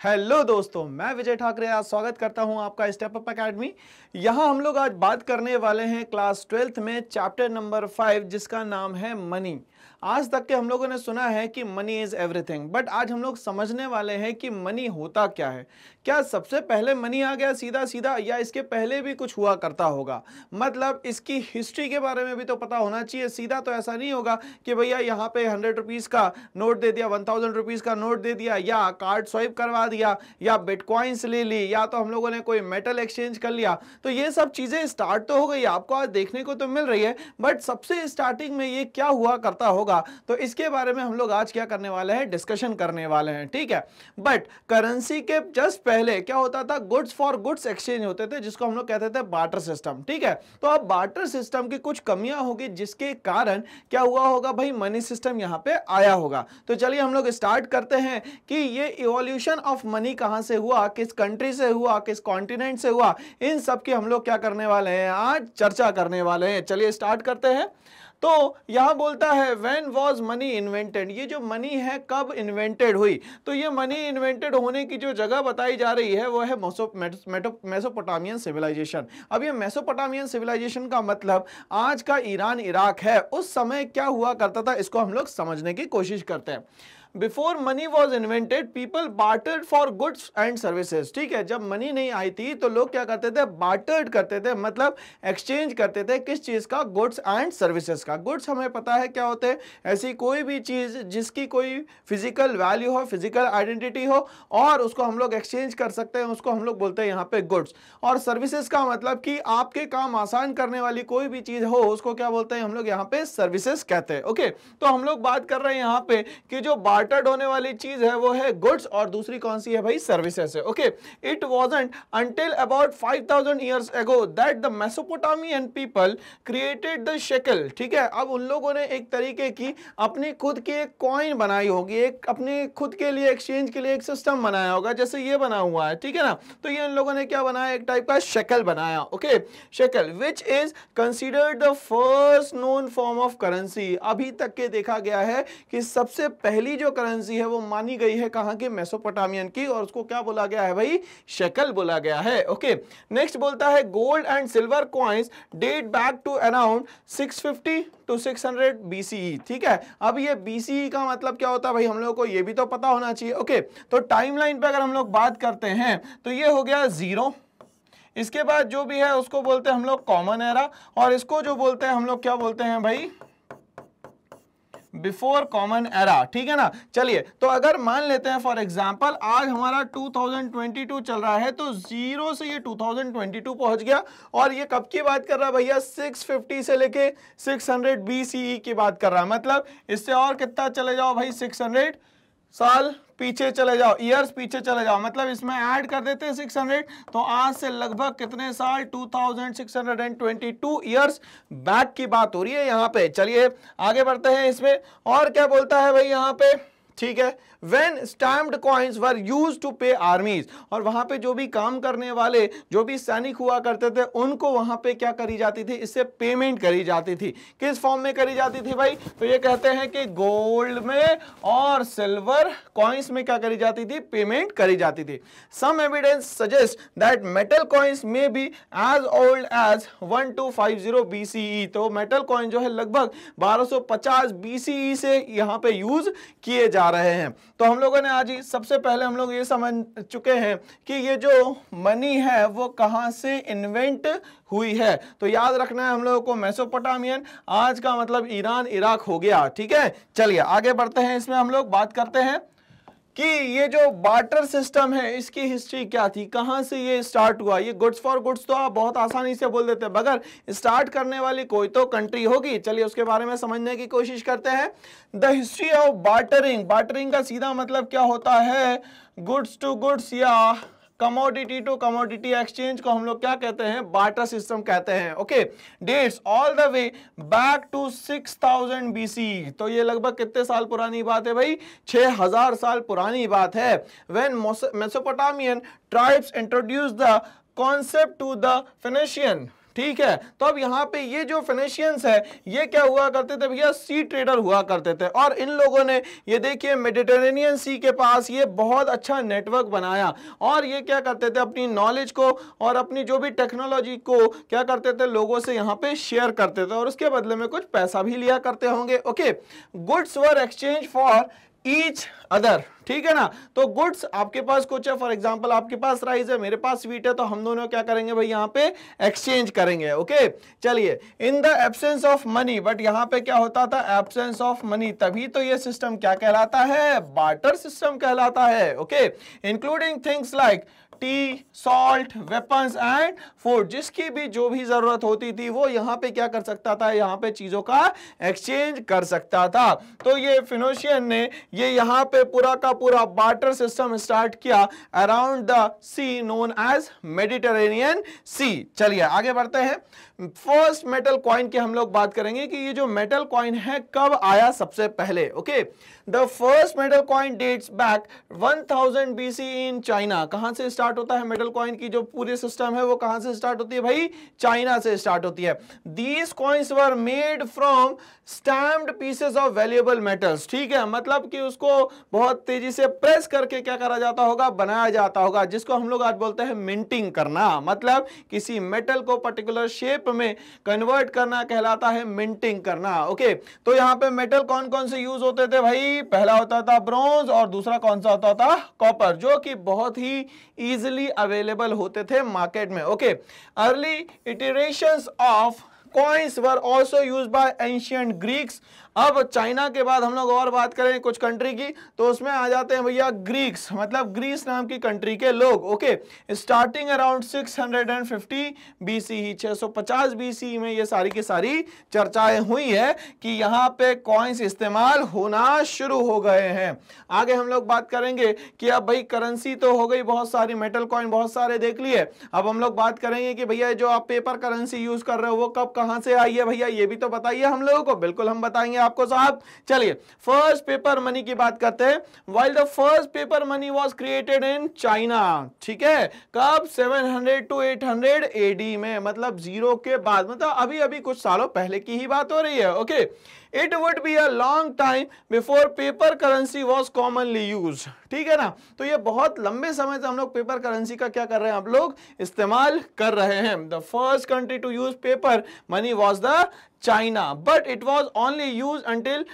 Hello दोस्तों, मैं विजय ठाकरे आज स्वागत करता हूं आपका स्टेप अप एकेडमी। यहां हम लोग आज बात करने वाले हैं क्लास 12th में चैप्टर नंबर 5 जिसका नाम है मनी। आज तक के हम लोगों ने सुना है कि मनी इज एवरीथिंग, बट आज हम लोग समझने वाले हैं कि मनी होता क्या है। क्या सबसे पहले मनी आ गया सीधा सीधा, या इसके पहले भी कुछ हुआ करता होगा? मतलब इसकी हिस्ट्री के बारे में भी तो पता होना चाहिए। सीधा तो ऐसा नहीं होगा कि भैया यहाँ पे 100 रुपीज़ का नोट दे दिया, 1000 रुपीज़ का नोट दे दिया, या कार्ड स्वाइप करवा दिया, या बिटकॉइंस ले ली, या तो हम लोगों ने कोई मेटल एक्सचेंज कर लिया। तो ये सब चीज़ें स्टार्ट तो हो गई, आपको आज देखने को तो मिल रही है, बट सबसे स्टार्टिंग में ये क्या हुआ करता होगा, तो इसके बारे में हम लोग आज क्या करने वाले हैं, डिस्कशन करने वाले हैं। ठीक है, बट करेंसी के जस्ट पहले क्या होता था, गुड्स फॉर गुड्स एक्सचेंज होते थे, जिसको हम लोग कहते थे बार्टर सिस्टम। ठीक है, तो अब बार्टर सिस्टम की कुछ कमियां होगी, जिसके कारण क्या हुआ होगा भाई, मनी सिस्टम यहां पे आया होगा। तो चलिए हम लोग स्टार्ट करते हैं कि ये इवोल्यूशन ऑफ मनी कहां से हुआ, किस कंट्री से हुआ, किस कॉन्टिनेंट से हुआ, इन सब की हम लोग क्या करने वाले हैं, आज चर्चा करने वाले हैं। चलिए स्टार्ट करते हैं। तो यहां बोलता है व्हेन वाज मनी इन्वेंटेड, ये जो मनी है कब इन्वेंटेड हुई। तो ये मनी इन्वेंटेड होने की जो जगह बताई जा रही है वो है मेसोपोटामियन सिविलाइजेशन। अब ये मेसोपोटामियन सिविलाइजेशन का मतलब आज का ईरान इराक है। उस समय क्या हुआ करता था, इसको हम लोग समझने की कोशिश करते हैं। Before money was invented people bartered for goods and services. ठीक है, जब मनी नहीं आई थी तो लोग क्या करते थे, बार्टर्ड करते थे, मतलब एक्सचेंज करते थे। किस चीज का, गुड्स एंड सर्विसेज का। गुड्स हमें पता है क्या होते हैं, ऐसी कोई भी चीज जिसकी कोई फिजिकल वैल्यू हो, फिजिकल आइडेंटिटी हो, और उसको हम लोग एक्सचेंज कर सकते हैं, उसको हम लोग बोलते हैं यहाँ पे गुड्स। और सर्विसेज का मतलब कि आपके काम आसान करने वाली कोई भी चीज हो, उसको क्या बोलते हैं हम लोग यहाँ पे, सर्विसेज कहते हैं। ओके, तो हम लोग बात कर रहे हैं यहाँ पे कि जो बार्टर्ड होने वाली चीज है वो है गुड्स, और दूसरी कौन सी है भाई, सर्विसेज है। Okay, it wasn't until about 5000 years ago that the Mesopotamian people created the shackle. ठीक है, अब उन लोगों ने एक तरीके की अपनी खुद की एक कॉइन बनाई होगी, एक अपने खुद के लिए एक्सचेंज के लिए एक सिस्टम बनाया होगा, जैसे ये बना हुआ है। ठीक है ना, तो ये इन लोगों ने क्या बनाया, एक टाइप का शेकल बनाया। Okay, shackle which is considered the first known form of currency. अभी तक के देखा गया है कि सबसे पहली जो करेंसी है वो मानी गई है कहां की, मेसोपोटामियन की, और उसको क्या बोला गया है भाई, शेकल बोला गया है। ओके, नेक्स्ट बोलता है gold and silver coins date back to around 650 to 600 BCE। ठीक है, अब ये BCE का मतलब क्या होता है भाई, हम लोगों को ये भी तो पता होना चाहिए। ओके, तो टाइमलाइन पे अगर हम लोग बात करते हैं तो ये हो गया 0, इसके बाद जो भी है उसको बोलते हैं हम लोग कॉमन एरा, और इसको जो बोलते हैं हम लोग क्या बोलते हैं भाई, बिफोर कॉमन एरा। ठीक है ना, चलिए तो अगर मान लेते हैं फॉर एग्जांपल आज हमारा 2022 चल रहा है, तो 0 से ये 2022 पहुंच गया, और ये कब की बात कर रहा है भैया, 650 से लेके 600 BCE की बात कर रहा है। मतलब इससे और कितना चले जाओ भाई, 600 साल पीछे चले जाओ, ईयर्स पीछे चले जाओ, मतलब इसमें ऐड कर देते हैं 600, तो आज से लगभग कितने साल, 2622 ईयर्स बैक की बात हो रही है यहाँ पे। चलिए आगे बढ़ते हैं इसमें, और क्या बोलता है भाई यहाँ पे। ठीक है, when stamped coins were used to pay armies, और वहां पे जो भी काम करने वाले जो भी सैनिक हुआ करते थे उनको वहां पे क्या करी जाती थी, इससे पेमेंट करी जाती थी। किस फॉर्म में करी जाती थी भाई, तो ये कहते हैं कि गोल्ड में और सिल्वर कॉइन्स में क्या करी जाती थी, पेमेंट करी जाती थी। Some evidence suggest that metal coins may be as old as 1250 BCE। तो मेटल कॉइन जो है लगभग 1250 BCE से यहाँ पे यूज किए जा रहे हैं। तो हम लोगों ने आज ही सबसे पहले हम लोग ये समझ चुके हैं कि ये जो मनी है वो कहां से इन्वेंट हुई है। तो याद रखना है हम लोगों को, मेसोपोटामियन आज का मतलब ईरान इराक हो गया। ठीक है, चलिए आगे बढ़ते हैं, इसमें हम लोग बात करते हैं कि ये जो बार्टर सिस्टम है इसकी हिस्ट्री क्या थी, कहां से ये स्टार्ट हुआ। ये गुड्स फॉर गुड्स तो आप बहुत आसानी से बोल देते हैं, मगर स्टार्ट करने वाली कोई तो कंट्री होगी। चलिए उसके बारे में समझने की कोशिश करते हैं। The history of bartering, bartering का सीधा मतलब क्या होता है, गुड्स टू गुड्स या कमोडिटी टू कमोडिटी एक्सचेंज को हम लोग क्या कहते हैं, बार्टर सिस्टम कहते हैं। Okay, dates all the way back to 6000 BCE। तो ये लगभग कितने साल पुरानी बात है भाई, 6000 साल पुरानी बात है। When Mesopotamian tribes introduce the concept to the Phoenician. ठीक है। तो अब यहाँ पे ये जो फिनिशियंस है ये क्या हुआ करते थे भैया, सी ट्रेडर हुआ करते थे, और इन लोगों ने ये देखिए मेडिटेरेनियन सी के पास ये बहुत अच्छा नेटवर्क बनाया, और ये क्या करते थे अपनी नॉलेज को और अपनी जो भी टेक्नोलॉजी को क्या करते थे लोगों से यहाँ पे शेयर करते थे, और उसके बदले में कुछ पैसा भी लिया करते होंगे। Okay, goods were exchange for each other, ठीक है ना। तो गुड्स आपके पास कुछ है, फॉर एग्जांपल आपके पास राइस है, मेरे पास व्हीट है, तो हम दोनों क्या करेंगे भाई यहाँ पे एक्सचेंज करेंगे। ओके, चलिए, in the absence of money, but यहाँ पे क्या होता था, एब्सेंस ऑफ मनी, तभी तो ये सिस्टम क्या कहलाता है, बार्टर सिस्टम कहलाता है। Okay, including things like T, salt, weapons and food, जिसकी भी जो भी जरूरत होती थी वो यहाँ पे क्या कर सकता था, यहाँ पे चीजों का एक्सचेंज कर सकता था। तो ये फिनोशियन ने ये यहाँ पे पूरा का पूरा बार्टर सिस्टम स्टार्ट किया around the sea known as Mediterranean sea. चलिए आगे बढ़ते हैं। फर्स्ट मेटल कॉइन की हम लोग बात करेंगे कि ये जो मेटल कॉइन है कब आया सबसे पहले। Okay, the first metal coin dates back 1000 BC in China. कहां से स्टार्ट होता है मेटल कॉइन की जो पूरी सिस्टम है, वो कहां से स्टार्ट होती है भाई, चाइना से स्टार्ट होती है। These coins were made from stamped pieces of valuable metals, ठीक है, मतलब कि उसको बहुत तेजी से प्रेस करके क्या करा जाता होगा, बनाया जाता होगा, जिसको हम लोग आज बोलते हैं मिंटिंग करना, मतलब किसी मेटल को पर्टिकुलर शेप में कन्वर्ट करना कहलाता है मिंटिंग करना। ओके, तो यहां पे मेटल कौन कौन से यूज होते थे भाई, पहला होता था ब्रॉन्ज और दूसरा कौन सा होता था, कॉपर, जो कि बहुत ही इजीली अवेलेबल होते थे मार्केट में। Okay, early iterations of coins were also used by ancient Greeks। अब चाइना के बाद हम लोग और बात करें कुछ कंट्री की, तो उसमें आ जाते हैं भैया ग्रीक्स, मतलब ग्रीस नाम की कंट्री के लोग। ओके, स्टार्टिंग अराउंड 650 BC ही, 650 BC में ये सारी की सारी चर्चाएं हुई है कि यहाँ पे कॉइन्स इस्तेमाल होना शुरू हो गए हैं। आगे हम लोग बात करेंगे कि अब भाई करेंसी तो हो गई बहुत सारी, मेटल कॉइन बहुत सारे देख लिए, अब हम लोग बात करेंगे कि भैया जो आप पेपर करेंसी यूज कर रहे हो वो कब कहां से आई है भैया, ये भी तो बताइए हम लोगों को। बिल्कुल हम बताएंगे आपको साहब। चलिए फर्स्ट पेपर मनी की बात करते हैं। While the first paper money was created in China, ठीक है, कब, 700 to 800 AD में, मतलब जीरो के बाद, मतलब अभी अभी कुछ सालों पहले की ही बात हो रही है। Okay, It would be a long time before paper currency was commonly used, ठीक है ना। तो ये बहुत लंबे समय से हम लोग पेपर करेंसी का क्या कर रहे हैं, आप लोग इस्तेमाल कर रहे हैं। The first country to use paper money was the China, but it was only used until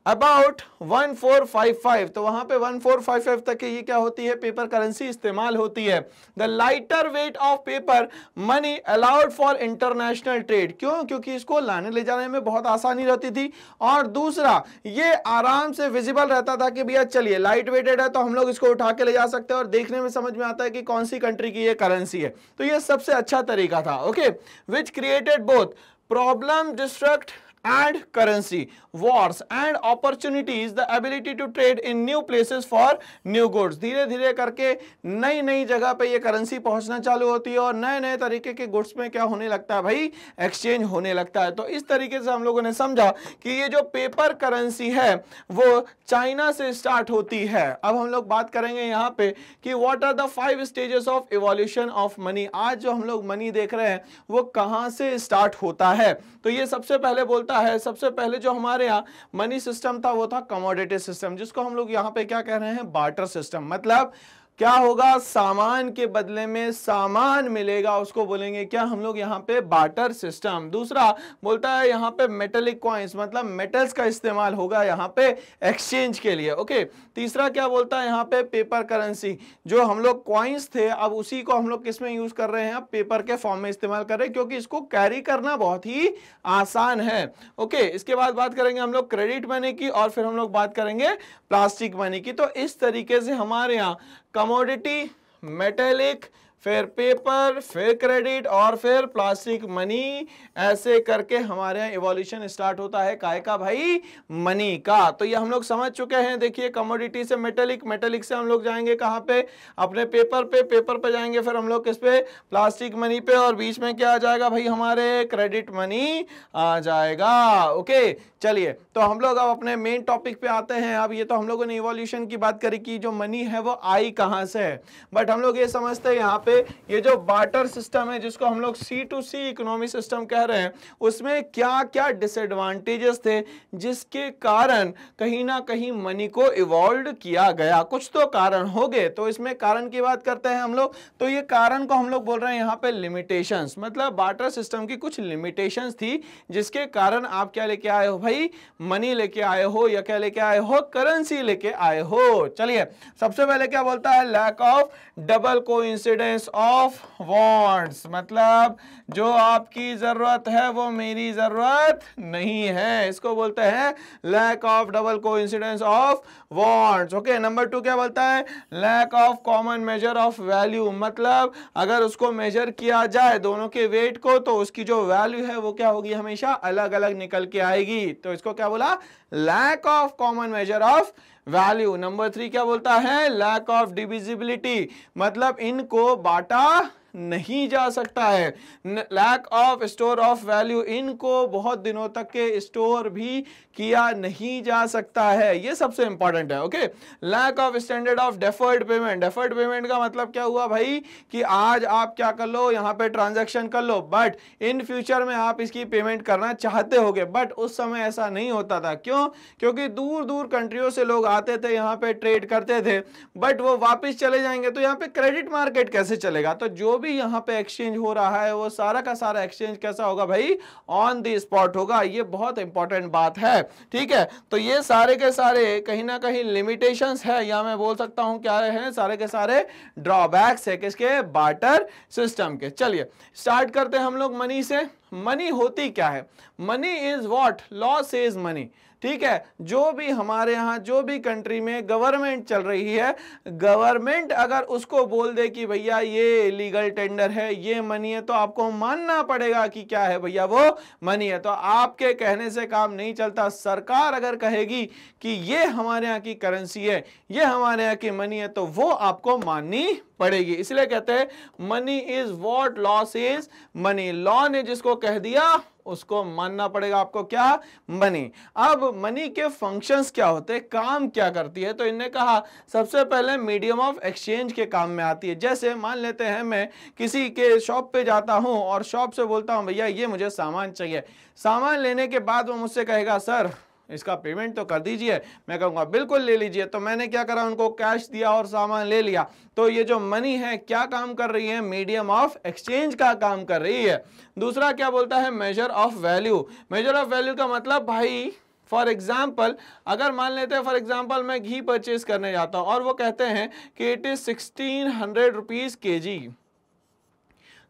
about 1455, तो वहां पे 1455 तक ये क्या होती है, पेपर करेंसी इस्तेमाल होती है। The lighter weight of paper money allowed for international trade, क्यों, क्योंकि इसको लाने ले जाने में बहुत आसानी रहती थी, और दूसरा ये आराम से विजिबल रहता था कि भैया चलिए लाइट वेटेड है तो हम लोग इसको उठा के ले जा सकते हैं और देखने में समझ में आता है कि कौन सी कंट्री की ये करेंसी है। तो ये सबसे अच्छा तरीका था। Okay, which created both problem destruct and currency wars and opportunities, the ability to trade in new places for new goods। धीरे धीरे करके नई नई जगह पे ये करेंसी पहुंचना चालू होती है और नए नए तरीके के गुड्स में क्या होने लगता है भाई, एक्सचेंज होने लगता है। तो इस तरीके से हम लोगों ने समझा कि ये जो पेपर करेंसी है वो चाइना से स्टार्ट होती है। अब हम लोग बात करेंगे यहाँ पे कि what are the 5 stages of evolution of money. आज जो हम लोग मनी देख रहे हैं वो कहाँ से स्टार्ट होता है, तो ये सबसे पहले बोलता है, सबसे पहले जो हमारे यहाँ मनी सिस्टम था वो था कमोडिटी सिस्टम, जिसको हम लोग यहाँ पे क्या कह रहे हैं, बार्टर सिस्टम। मतलब क्या होगा, सामान के बदले में सामान मिलेगा, उसको बोलेंगे क्या हम लोग यहाँ पे बार्टर सिस्टम। दूसरा बोलता है यहाँ पे मेटेलिक कॉइन्स, मतलब मेटल्स का इस्तेमाल होगा यहाँ पे एक्सचेंज के लिए। ओके, तीसरा क्या बोलता है यहाँ पे, पेपर करेंसी, जो हम लोग कॉइन्स थे अब उसी को हम लोग किस में यूज कर रहे हैं, अब पेपर के फॉर्म में इस्तेमाल कर रहे हैं, क्योंकि इसको कैरी करना बहुत ही आसान है। ओके, इसके बाद बात करेंगे हम लोग क्रेडिट मनी की, और फिर हम लोग बात करेंगे प्लास्टिक मनी की। तो इस तरीके से हमारे यहाँ कमोडिटी, मेटेलिक, फिर पेपर, फिर क्रेडिट और फिर प्लास्टिक मनी, ऐसे करके हमारे यहाँ इवोल्यूशन स्टार्ट होता है काय का भाई, मनी का। तो ये हम लोग समझ चुके हैं। देखिए कमोडिटी से मेटेलिक, मेटेलिक से हम लोग जाएंगे कहाँ पे, अपने पेपर पे, पेपर पे जाएंगे फिर हम लोग किस पे, प्लास्टिक मनी पे, और बीच में क्या आ जाएगा भाई, हमारे क्रेडिट मनी आ जाएगा। ओके, चलिए, तो हम लोग अब अपने मेन टॉपिक पे आते हैं। अब ये तो हम लोगों ने इवोल्यूशन की बात करी कि जो मनी है वो आई कहाँ से है, बट हम लोग ये समझते हैं यहाँ पे ये जो बार्टर सिस्टम है जिसको हम लोग C2C इकोनॉमी सिस्टम कह रहे हैं, उसमें क्या क्या डिसएडवांटेजेस थे जिसके कारण कहीं ना कहीं मनी को इवॉल्व किया गया। कुछ तो कारण हो गए, तो इसमें कारण की बात करते हैं हम लोग। तो ये कारण को हम लोग बोल रहे हैं यहाँ पे लिमिटेशंस, मतलब बार्टर सिस्टम की कुछ लिमिटेशंस थी जिसके कारण आप क्या लेके आए हो भाई, मनी लेके आए हो, या क्या लेके आए हो, करेंसी लेके आए हो। चलिए, सबसे पहले क्या बोलता है, lack of double coincidence of wants, मतलब जो आपकी जरूरत है वो मेरी जरूरत नहीं है, इसको बोलते हैं lack of double coincidence of wants. Okay, number 2 क्या बोलता है, lack of common measure of value, मतलब अगर उसको मेजर किया जाए दोनों के वेट को तो उसकी जो वैल्यू है वो क्या होगी, हमेशा अलग अलग निकल के आएगी। तो इसको क्या बोला, lack of common measure of value. Number 3 क्या बोलता है, लैक ऑफ डिविजिबिलिटी, मतलब इनको बांटा नहीं जा सकता है। Lack of store of value, इनको बहुत दिनों तक के स्टोर भी किया नहीं जा सकता है, ये सबसे इंपॉर्टेंट है। Okay, lack of standard of deferred payment, deferred payment का मतलब क्या हुआ भाई कि आज आप क्या कर लो, यहाँ पे ट्रांजैक्शन कर लो, बट इन फ्यूचर में आप इसकी पेमेंट करना चाहते होगे, बट उस समय ऐसा नहीं होता था। क्यों, क्योंकि दूर दूर कंट्रियों से लोग आते थे, यहाँ पे ट्रेड करते थे, बट वो वापस चले जाएंगे, तो यहाँ पे क्रेडिट मार्केट कैसे चलेगा। तो जो भी यहाँ पे एक्सचेंज हो रहा है वो सारा का सारा एक्सचेंज कैसा होगा भाई, ऑन द स्पॉट होगा। ये बहुत इंपॉर्टेंट बात है, ठीक है। तो ये सारे के सारे कहीं ना कहीं लिमिटेशंस है, या मैं बोल सकता हूं क्या है, सारे के सारे ड्रॉबैक्स है किसके, बार्टर सिस्टम के। चलिए स्टार्ट करते हैं हम लोग मनी से। मनी होती क्या है, money is what law says money, ठीक है। जो भी हमारे यहाँ जो भी कंट्री में गवर्नमेंट चल रही है, गवर्नमेंट अगर उसको बोल दे कि भैया ये इलीगल टेंडर है, ये मनी है, तो आपको मानना पड़ेगा कि क्या है भैया, वो मनी है। तो आपके कहने से काम नहीं चलता। सरकार अगर कहेगी कि ये हमारे यहाँ की करेंसी है, ये हमारे यहाँ की मनी है, तो वो आपको माननी पड़ेगी। इसलिए कहते हैं money is what law says money, law ने जिसको कह दिया उसको मानना पड़ेगा आपको, क्या, मनी। अब मनी के फंक्शंस क्या होते हैं, काम क्या करती है, तो इन्होंने कहा सबसे पहले मीडियम ऑफ एक्सचेंज के काम में आती है। जैसे मान लेते हैं मैं किसी के शॉप पे जाता हूं और शॉप से बोलता हूं भैया ये मुझे सामान चाहिए, सामान लेने के बाद वो मुझसे कहेगा सर इसका पेमेंट तो कर दीजिए, मैं कहूँगा बिल्कुल ले लीजिए। तो मैंने क्या करा, उनको कैश दिया और सामान ले लिया। तो ये जो मनी है क्या काम कर रही है, मीडियम ऑफ एक्सचेंज का काम कर रही है। दूसरा क्या बोलता है, major of value. Major of value का मतलब भाई फॉर एग्जाम्पल, अगर मान लेते हैं फॉर एग्जाम्पल मैं घी परचेज करने जाता हूँ और वो कहते हैं कि इट इज 1600 रुपीज केजी,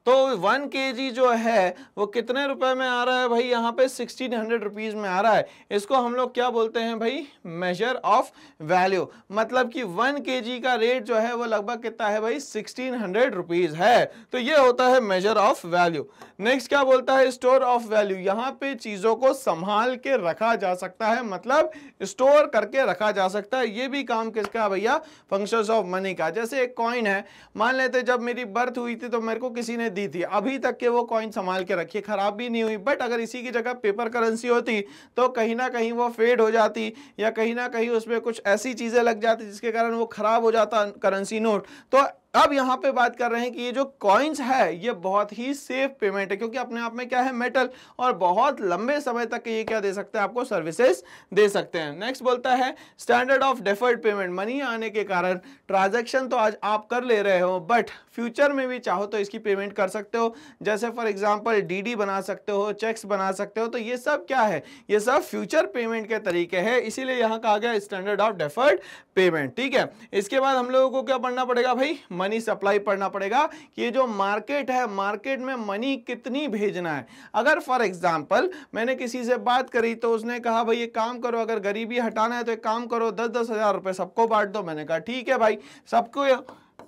तो 1 kg जो है वो कितने रुपए में आ रहा है भाई, यहाँ पे 1600 रुपीज में आ रहा है। इसको हम लोग क्या बोलते हैं भाई, मेजर ऑफ वैल्यू। मतलब कि 1 kg का रेट जो है वो लगभग कितना है भाई, 1600 रुपीज है। तो ये होता है मेजर ऑफ वैल्यू। नेक्स्ट क्या बोलता है, स्टोर ऑफ वैल्यू। यहाँ पे चीजों को संभाल के रखा जा सकता है, मतलब स्टोर करके रखा जा सकता है। ये भी काम किसका भैया, फंक्शंस ऑफ मनी का। जैसे एक कॉइन है, मान लेते जब मेरी बर्थ हुई थी तो मेरे को किसी ने दी थी, अभी तक के वो कॉइन संभाल के रखी, खराब भी नहीं हुई, बट अगर इसी की जगह पेपर करेंसी होती तो कहीं ना कहीं वो फेड हो जाती, या कहीं ना कहीं उसमें कुछ ऐसी चीजें लग जाती जिसके कारण वो खराब हो जाता करेंसी नोट। तो अब यहाँ पे बात कर रहे हैं कि ये जो कॉइन्स है ये बहुत ही सेफ पेमेंट है, क्योंकि अपने आप में क्या है, मेटल, और बहुत लंबे समय तक ये क्या दे सकते हैं, आपको सर्विसेज दे सकते हैं। नेक्स्ट बोलता है standard of deferred payment. Money आने के कारण ट्रांजैक्शन तो आज आप कर ले रहे हो, बट फ्यूचर में भी चाहो तो इसकी पेमेंट कर सकते हो। जैसे फॉर एग्जांपल डीडी बना सकते हो, चेक्स बना सकते हो। तो ये सब क्या है, ये सब फ्यूचर पेमेंट के तरीके हैं, इसीलिए यहाँ कहा गया स्टैंडर्ड ऑफ डेफर्ड पेमेंट, ठीक है। इसके बाद हम लोगों को क्या पढ़ना पड़ेगा भाई, मनी सप्लाई पढ़ना पड़ेगा कि ये जो मार्केट है, मार्केट में मनी कितनी भेजना है। अगर फॉर एग्जांपल मैंने किसी से बात करी तो उसने कहा भाई एक काम करो, अगर गरीबी हटाना है तो एक काम करो 10-10 हजार रुपए सबको बांट दो। मैंने कहा ठीक है भाई, सबको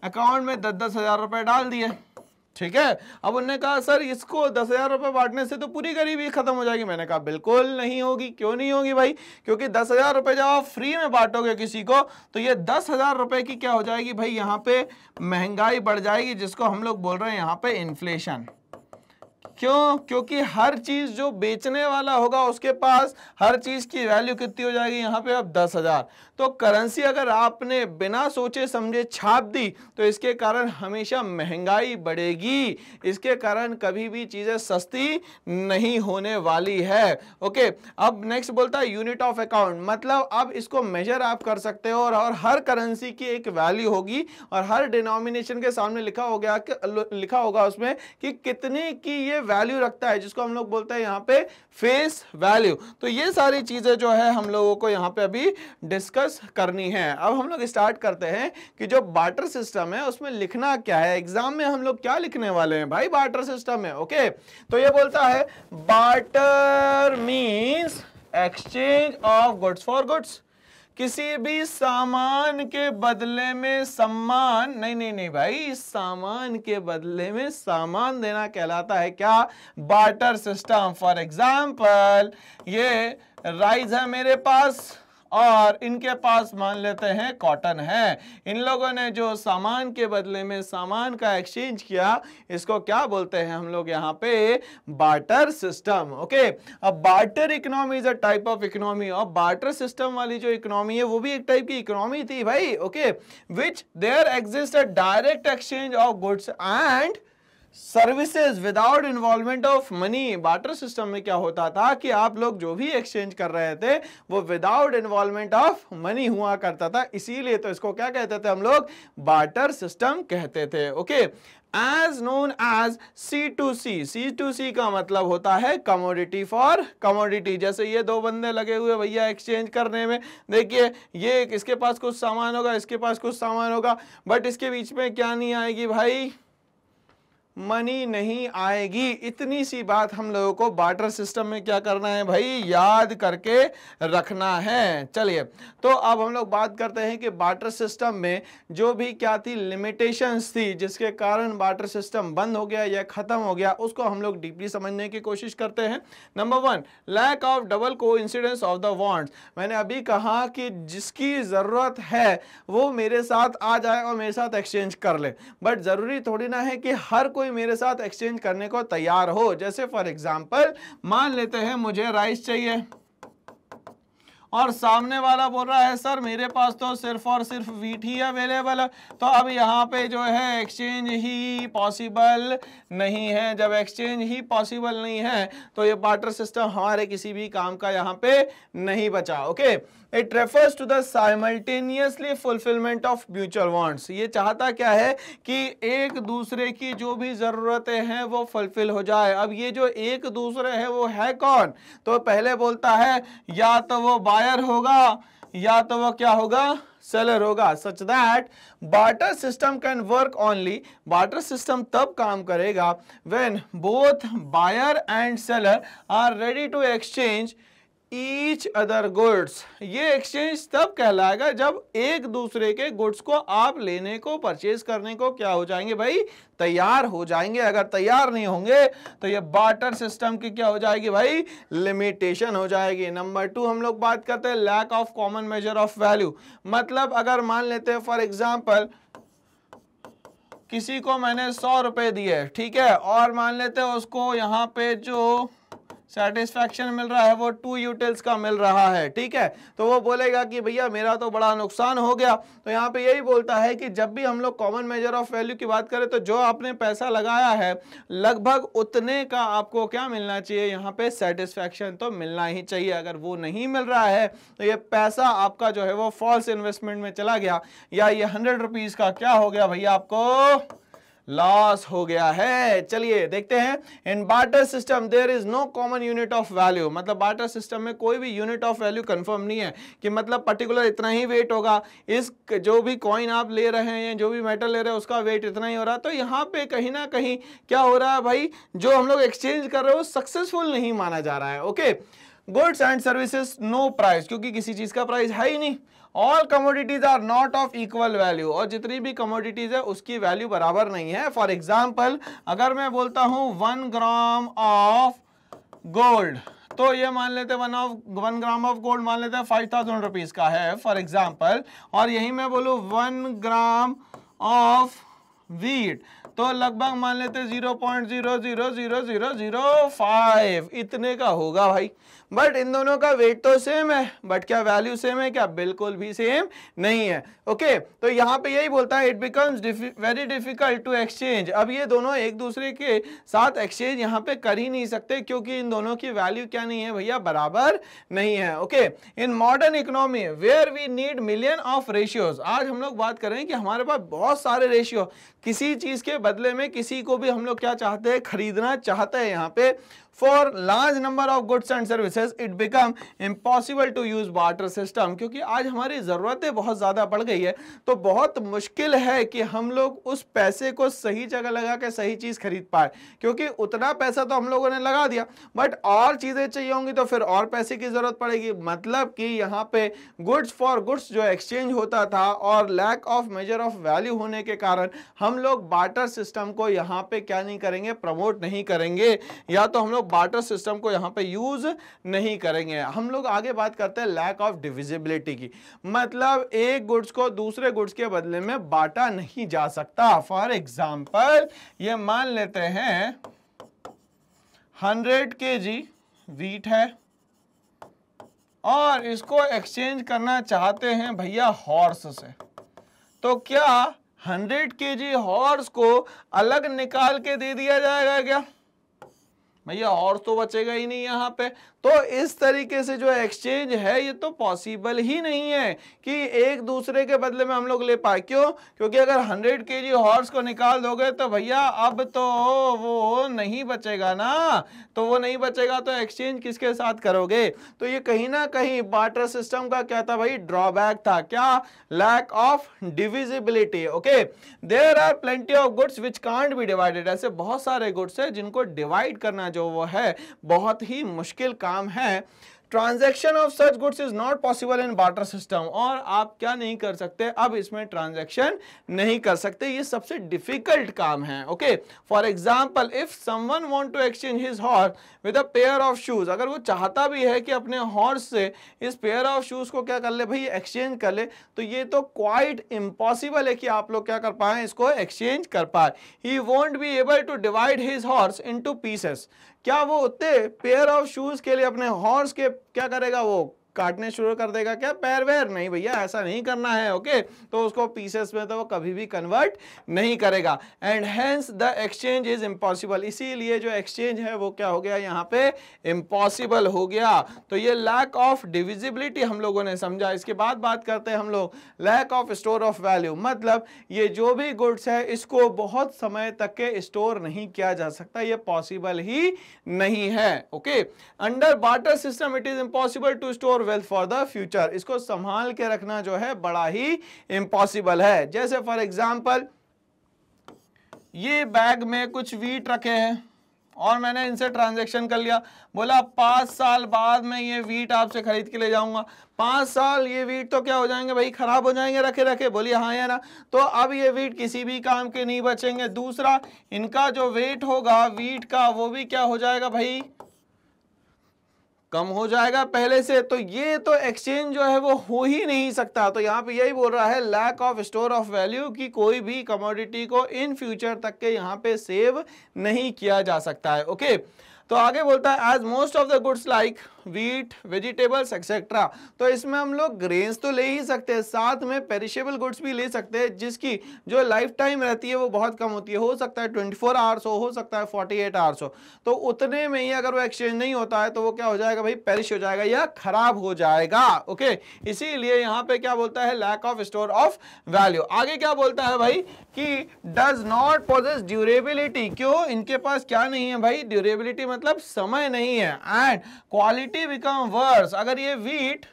अकाउंट में 10-10 हजार रुपए डाल दिए, ठीक है। अब उन्होंने कहा सर इसको 10,000 रुपए बांटने से तो पूरी गरीबी खत्म हो जाएगी। मैंने कहा बिल्कुल नहीं होगी। क्यों नहीं होगी भाई, क्योंकि 10,000 रुपए जब आप फ्री में बांटोगे किसी को तो ये 10,000 रुपए की क्या हो जाएगी भाई, यहाँ पे महंगाई बढ़ जाएगी, जिसको हम लोग बोल रहे हैं यहाँ पे इन्फ्लेशन। क्यों? क्योंकि हर चीज जो बेचने वाला होगा उसके पास हर चीज की वैल्यू कितनी हो जाएगी, यहाँ पे अब 10,000। तो करेंसी अगर आपने बिना सोचे समझे छाप दी तो इसके कारण हमेशा महंगाई बढ़ेगी, इसके कारण कभी भी चीजें सस्ती नहीं होने वाली है। ओके, अब नेक्स्ट बोलता है यूनिट ऑफ अकाउंट, मतलब अब इसको मेजर आप कर सकते हो और हर करेंसी की एक वैल्यू होगी और हर डिनोमिनेशन के सामने लिखा होगा उसमें कि कितने की ये वैल्यू रखता है, जिसको हम लोग बोलते हैं यहाँ पे फेस वैल्यू। तो ये सारी चीजें जो है हम लोगों को यहाँ पे अभी डिस्कस करनी है। अब हम लोग स्टार्ट करते हैं कि जो बार्टर सिस्टम है उसमें लिखना क्या है, एग्जाम में हम लोग क्या लिखने वाले हैं भाई बार्टर सिस्टम में। ओके, तो ये बोलता है barter means exchange of goods for goods, किसी भी सामान के बदले में सम्मान, नहीं भाई, सामान के बदले में सामान देना कहलाता है क्या, बार्टर सिस्टम। फॉर एग्जाम्पल ये राइस है मेरे पास और इनके पास मान लेते हैं कॉटन है, इन लोगों ने जो सामान के बदले में सामान का एक्सचेंज किया, इसको क्या बोलते हैं हम लोग यहाँ पे, बार्टर सिस्टम। ओके, अब barter economy is a type of economy, और बार्टर सिस्टम वाली जो इकोनॉमी है वो भी एक टाइप की इकोनॉमी थी भाई। Okay, which there exist a direct exchange of goods and services without involvement of money. Barter system में क्या होता था कि आप लोग जो भी एक्सचेंज कर रहे थे वो विदाउट इन्वॉल्वमेंट ऑफ मनी हुआ करता था, इसीलिए तो इसको क्या कहते थे हम लोग, बार्टर सिस्टम कहते थे। Okay, as known as C2C, C2C का मतलब होता है कमोडिटी फॉर कमोडिटी। जैसे ये दो बंदे लगे हुए भैया एक्सचेंज करने में, देखिए ये इसके पास कुछ सामान होगा, इसके पास कुछ सामान होगा, बट इसके बीच में क्या नहीं आएगी भाई, मनी नहीं आएगी। इतनी सी बात हम लोगों को बार्टर सिस्टम में क्या करना है भाई, याद करके रखना है। चलिए, तो अब हम लोग बात करते हैं कि बार्टर सिस्टम में जो भी क्या थी, लिमिटेशंस थी, जिसके कारण बार्टर सिस्टम बंद हो गया या खत्म हो गया, उसको हम लोग डीपली समझने की कोशिश करते हैं। Number 1, lack of double coincidence of the wants. मैंने अभी कहा कि जिसकी जरूरत है वो मेरे साथ आ जाए और मेरे साथ एक्सचेंज कर ले, बट जरूरी थोड़ी ना है कि हर कोई मेरे साथ एक्सचेंज करने को तैयार हो। जैसे फॉर एग्जांपल मान लेते हैं मुझे राइस चाहिए और सामने वाला बोल रहा है सर मेरे पास तो सिर्फ और सिर्फ व्हीट ही अवेलेबल है, तो अब यहाँ पे जो है एक्सचेंज ही पॉसिबल नहीं है। जब एक्सचेंज ही पॉसिबल नहीं है तो ये बार्टर सिस्टम हमारे किसी भी काम का यहाँ पे नहीं बचा। Okay, it refers to the simultaneously fulfilment of mutual wants. ये चाहता क्या है कि एक दूसरे की जो भी जरूरतें हैं वो फुलफिल हो जाए। अब ये जो एक दूसरे है वो है कौन, तो पहले बोलता है या तो वो बायर होगा या तो वो क्या होगा, सेलर होगा। Such that barter system can work only, barter system तब काम करेगा when both buyer and seller are ready to exchange each other goods. ये एक्सचेंज तब कहलाएगा जब एक दूसरे के गुड्स को आप लेने को, परचेज करने को क्या हो जाएंगे भाई, तैयार हो जाएंगे। अगर तैयार नहीं होंगे तो ये बार्टर सिस्टम की क्या हो जाएगी भाई, लिमिटेशन हो जाएगी। नंबर 2 हम लोग बात करते हैं lack of common measure of value. मतलब अगर मान लेते हैं फॉर एग्जांपल किसी को मैंने 100 रुपए दिए, ठीक है, और मान लेते हैं उसको यहाँ पे जो सेटिस्फैक्शन मिल रहा है वो 2 यूटिल्स का मिल रहा है, ठीक है, तो वो बोलेगा कि भैया मेरा तो बड़ा नुकसान हो गया। तो यहाँ पे यही बोलता है कि जब भी हम लोग कॉमन मेजर ऑफ वैल्यू की बात करें तो जो आपने पैसा लगाया है लगभग उतने का आपको क्या मिलना चाहिए, यहाँ पे सेटिस्फैक्शन तो मिलना ही चाहिए। अगर वो नहीं मिल रहा है तो ये पैसा आपका जो है वो फॉल्स इन्वेस्टमेंट में चला गया, या ये 100 रुपीज का क्या हो गया भैया, आपको लॉस हो गया है। चलिए देखते हैं, in barter system there is no common unit of value. मतलब बार्टर सिस्टम में कोई भी यूनिट ऑफ वैल्यू कंफर्म नहीं है कि मतलब पर्टिकुलर इतना ही वेट होगा, इस जो भी कॉइन आप ले रहे हैं, जो भी मेटल ले रहे हैं उसका वेट इतना ही हो रहा है। तो यहाँ पे कहीं ना कहीं क्या हो रहा है भाई, जो हम लोग एक्सचेंज कर रहे हो सक्सेसफुल नहीं माना जा रहा है। Okay, goods and services no price, क्योंकि किसी चीज का प्राइस है ही नहीं। All commodities are not of equal value, और जितनी भी कमोडिटीज है उसकी वैल्यू बराबर नहीं है। फॉर एग्जाम्पल अगर मैं बोलता हूं 1 ग्राम ऑफ गोल्ड, तो ये मान लेते हैं 1 ग्राम ऑफ गोल्ड मान लेते हैं 5000 रुपीज का है फॉर एग्जाम्पल, और यही मैं बोलूं 1 ग्राम ऑफ वीट, तो लगभग मान लेते 0.0000005 इतने का होगा भाई। बट इन दोनों का वेट तो सेम है, बट क्या वैल्यू सेम है क्या? बिल्कुल भी सेम नहीं है। ओके, तो यहाँ पे यही बोलता है it becomes very difficult to exchange. अब ये दोनों एक दूसरे के साथ एक्सचेंज यहाँ पे कर ही नहीं सकते, क्योंकि इन दोनों की वैल्यू क्या नहीं है भैया? बराबर नहीं है। Okay, in modern economy where we need million of ratios, आज हम लोग बात कर रहे हैं कि हमारे पास बहुत सारे रेशियो, किसी चीज के बदले में किसी को भी हम लोग क्या चाहते हैं? खरीदना चाहते हैं। यहाँ पे for large number of goods and services it become impossible to use barter system, क्योंकि आज हमारी जरूरतें बहुत ज्यादा बढ़ गई है, तो बहुत मुश्किल है कि हम लोग उस पैसे को सही जगह लगा के सही चीज खरीद पाए, क्योंकि उतना पैसा तो हम लोगों ने लगा दिया, बट और चीजें चाहिए होंगी तो फिर और पैसे की जरूरत पड़ेगी। मतलब कि यहाँ पे गुड्स फॉर गुड्स जो एक्सचेंज होता था और lack of measure of value होने के कारण हम लोग बार्टर सिस्टम को यहाँ पे क्या नहीं करेंगे? प्रमोट नहीं करेंगे, या तो हम लोग बार्टर सिस्टम को यहाँ पे यूज नहीं करेंगे। हम लोग आगे बात करते हैं लैक ऑफ डिविजिबिलिटी की, मतलब एक गुड्स को दूसरे गुड्स के बदले में बांटा नहीं जा सकता। फॉर एग्जांपल ये मान लेते हैं 100 kg वीट है और इसको एक्सचेंज करना चाहते हैं भैया हॉर्स से, तो क्या 100 kg हॉर्स को अलग निकाल के दे दिया जाएगा क्या? भैया हॉर्स तो बचेगा ही नहीं यहाँ पे। तो इस तरीके से जो एक्सचेंज है ये तो पॉसिबल ही नहीं है कि एक दूसरे के बदले में हम लोग ले पाए। क्यों? क्योंकि अगर 100 kg हॉर्स को निकाल दोगे तो भैया अब तो वो नहीं बचेगा ना, तो वो नहीं बचेगा तो एक्सचेंज किसके साथ करोगे? तो ये कहीं ना कहीं बार्टर सिस्टम का क्या था भाई? ड्रॉबैक था। क्या? Lack of divisibility. Okay, there are plenty of goods which can't be divided, ऐसे बहुत सारे गुड्स है जिनको डिवाइड करना जो वो है बहुत ही मुश्किल काम है। Transaction of such goods is not possible in barter system, और आप क्या नहीं कर सकते? अब इसमें ट्रांजैक्शन नहीं कर सकते, ये सबसे डिफिकल्ट काम है। Okay, for example if someone want to exchange his horse with a pair of shoes, अगर वो चाहता भी है कि अपने हॉर्स से इस पेयर ऑफ शूज को क्या कर ले भाई? एक्सचेंज कर ले, तो ये तो क्वाइट इम्पॉसिबल है कि आप लोग क्या कर पाए? इसको एक्सचेंज कर पाए। He won't be able to divide his horse into pieces, क्या वो उतने पेयर ऑफ शूज के लिए अपने हॉर्स के क्या करेगा? वो काटने शुरू कर देगा क्या पैर वैर? नहीं भैया, ऐसा नहीं करना है। ओके, तो उसको पीसेस में तो वो कभी भी कन्वर्ट नहीं करेगा, and hence the exchange is impossible, इसीलिए जो एक्सचेंज है वो क्या हो गया? यहाँ पे इम्पॉसिबल हो गया। तो ये लैक ऑफ डिविजिबिलिटी हम लोगों ने समझा। इसके बाद बात करते हैं हम लोग lack of store of value, मतलब ये जो भी गुड्स है इसको बहुत समय तक के स्टोर नहीं किया जा सकता, ये पॉसिबल ही नहीं है। Okay, under barter system it is impossible to store wealth for the future, इसको संभाल के रखना जो है बड़ा ही इम्पॉसिबल है। जैसे फॉर एग्जांपल ये बैग में कुछ वीट रखे हैं और मैंने इनसे ट्रांजैक्शन कर लिया, बोला 5 साल बाद मैं ये वीट आपसे खरीद के ले जाऊंगा। 5 साल ये वीट तो क्या हो जाएंगे भाई? खराब हो जाएंगे रखे रखे। बोलिए हाँ या ना? तो अब ये वीट किसी भी काम के नहीं बचेंगे। दूसरा, इनका जो वेट होगा वीट का वो भी क्या हो जाएगा भाई? कम हो जाएगा पहले से। तो ये तो एक्सचेंज जो है वो हो ही नहीं सकता। तो यहाँ पे यही बोल रहा है lack of store of value, कि कोई भी कमोडिटी को इन फ्यूचर तक के यहाँ पे सेव नहीं किया जा सकता है। ओके, तो आगे बोलता है as most of the goods like wheat, vegetables etcetera, तो इसमें हम लोग ग्रेन्स तो ले ही सकते हैं, साथ में पेरिशेबल गुड्स भी ले सकते हैं जिसकी जो लाइफ टाइम रहती है वो बहुत कम होती है। हो सकता है 24 आवर्स हो सकता है 48 आवर्स हो, तो उतने में ही अगर वो एक्सचेंज नहीं होता है तो वो क्या हो जाएगा भाई? पेरिश हो जाएगा या खराब हो जाएगा। ओके, इसीलिए यहाँ पे क्या बोलता है? Lack of store of value. आगे क्या बोलता है भाई? कि डज नॉट पोजेस ड्यूरेबिलिटी, क्यों? इनके पास क्या नहीं है भाई? ड्यूरेबिलिटी मतलब समय नहीं है। एंड क्वालिटी बिकम वर्स, अगर ये वीट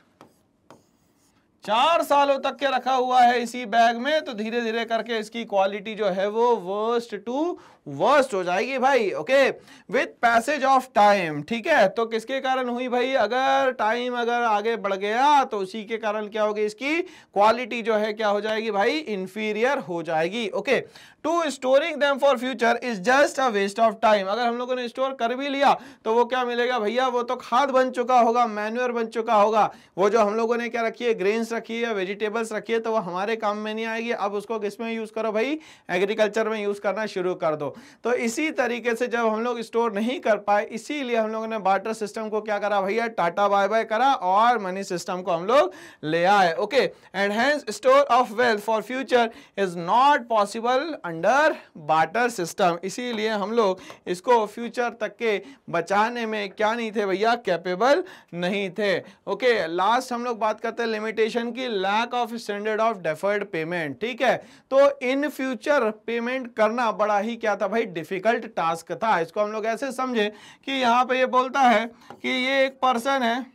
4 सालों तक के रखा हुआ है इसी बैग में तो धीरे धीरे करके इसकी क्वालिटी जो है वो वर्स्ट टू वर्स्ट हो जाएगी भाई। Okay, with passage of time, ठीक है? तो किसके कारण हुई भाई? अगर टाइम अगर आगे बढ़ गया तो उसी के कारण क्या होगी? इसकी क्वालिटी जो है क्या हो जाएगी भाई? इंफीरियर हो जाएगी। Okay, to storing them for future is just a waste of time, अगर हम लोगों ने स्टोर कर भी लिया तो वो क्या मिलेगा भैया? वो तो खाद बन चुका होगा, मैन्योर बन चुका होगा। वो जो हम लोगों ने क्या रखी है? ग्रेन्स रखी है, वेजिटेबल्स रखी है, तो वो हमारे काम में नहीं आएगी। अब उसको किस में यूज करो भाई, एग्रीकल्चर में यूज करना शुरू कर दो। तो इसी तरीके से जब हम लोग स्टोर नहीं कर पाए, इसीलिए हम लोगों ने बार्टर सिस्टम को क्या करा भैया, टाटा बाय बाय करा और मनी सिस्टम को हम लोग ले आए। Okay, and hence store of wealth for future is not possible under barter system. इसीलिए हम लोग इसको फ्यूचर तक के बचाने में क्या नहीं थे भैया, कैपेबल नहीं थे। ओके, लास्ट हम लोग बात करते हैं लिमिटेशन की, lack of standard of deferred payment. ठीक है, तो इन फ्यूचर पेमेंट करना बड़ा ही क्या था भाई, डिफिकल्ट टास्क था। इसको हम लोग ऐसे समझे कि यहाँ पे ये बोलता है कि ये एक पर्सन है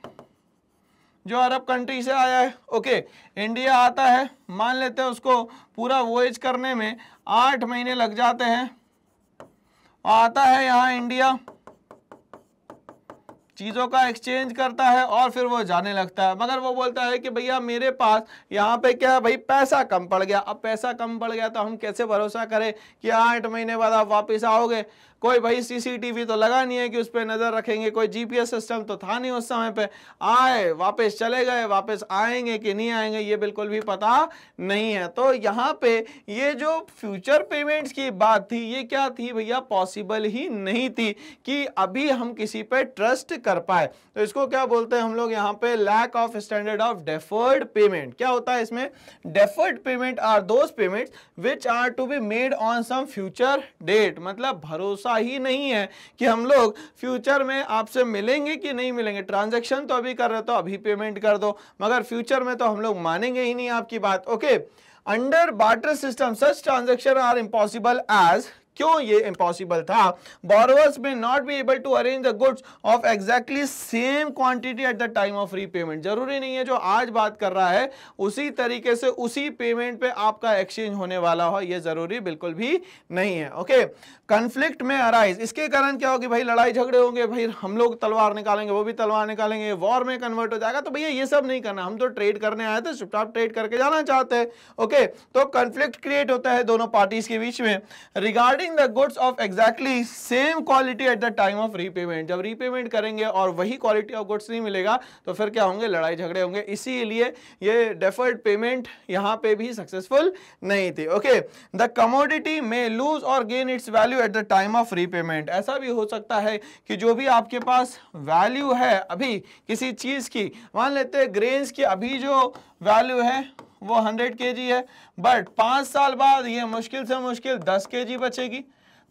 जो अरब कंट्री से आया है। ओके, इंडिया आता है, मान लेते हैं उसको पूरा वॉयज करने में 8 महीने लग जाते हैं। आता है यहाँ इंडिया, चीज़ों का एक्सचेंज करता है और फिर वो जाने लगता है। मगर वो बोलता है कि भैया मेरे पास यहाँ पे क्या है भाई, पैसा कम पड़ गया। अब पैसा कम पड़ गया तो हम कैसे भरोसा करें कि 8 महीने बाद आप वापस आओगे। कोई भाई सीसीटीवी तो लगा नहीं है कि उस पर नज़र रखेंगे, कोई जीपीएस सिस्टम तो था नहीं उस समय पे। आए वापस चले गए, वापस आएंगे कि नहीं आएंगे ये बिल्कुल भी पता नहीं है। तो यहाँ पे ये जो फ्यूचर पेमेंट्स की बात थी, ये क्या थी भैया, पॉसिबल ही नहीं थी कि अभी हम किसी पे ट्रस्ट कर पाए। तो इसको क्या बोलते हैं हम लोग यहाँ पे, lack of standard of deferred payment. क्या होता है इसमें, deferred payment are those payments which are to be made on some future date. मतलब भरोसा ही नहीं है कि हम लोग फ्यूचर में आपसे मिलेंगे कि नहीं मिलेंगे। ट्रांजैक्शन तो अभी कर रहे हो तो अभी पेमेंट कर दो, मगर फ्यूचर में तो हम लोग मानेंगे ही नहीं आपकी बात। Okay, under barter system such transaction are impossible as, क्यों ये इम्पॉसिबल था, borrowers may not be able to arrange the goods of exactly same quantity at the time of repayment। जरूरी नहीं है जो आज बात कर रहा है उसी तरीके से उसी पेमेंट पे आपका एक्सचेंज होने वाला हो, ये जरूरी बिल्कुल भी नहीं है। ओके, कन्फ्लिक्ट में अराइज, इसके कारण क्या होगी भाई, लड़ाई झगड़े होंगे, भाई हम लोग तलवार निकालेंगे, वो भी तलवार निकालेंगे, वॉर में कन्वर्ट हो जाएगा। तो भैया ये सब नहीं करना, हम तो ट्रेड करने आए थे, चुपचाप ट्रेड करके जाना चाहते हैं। ओके, तो कन्फ्लिक्ट क्रिएट होता है दोनों पार्टीज के बीच में regarding the goods of exactly same quality at the time of repayment। जब रीपेमेंट करेंगे और वही क्वालिटी ऑफ गुड्स नहीं मिलेगा तो फिर क्या होंगे, लड़ाई झगड़े होंगे। इसीलिए ये डेफर्ड पेमेंट यहाँ पे भी सक्सेसफुल नहीं थी। ओके, द कमोडिटी में लूज और gain it's value at the time of repayment. ऐसा भी हो सकता है कि जो भी आपके पास वैल्यू है अभी किसी चीज की, मान लेते हैं ग्रेन्स की अभी जो वैल्यू है वो 100 kg है, बट 5 साल बाद ये मुश्किल से मुश्किल 10 kg बचेगी।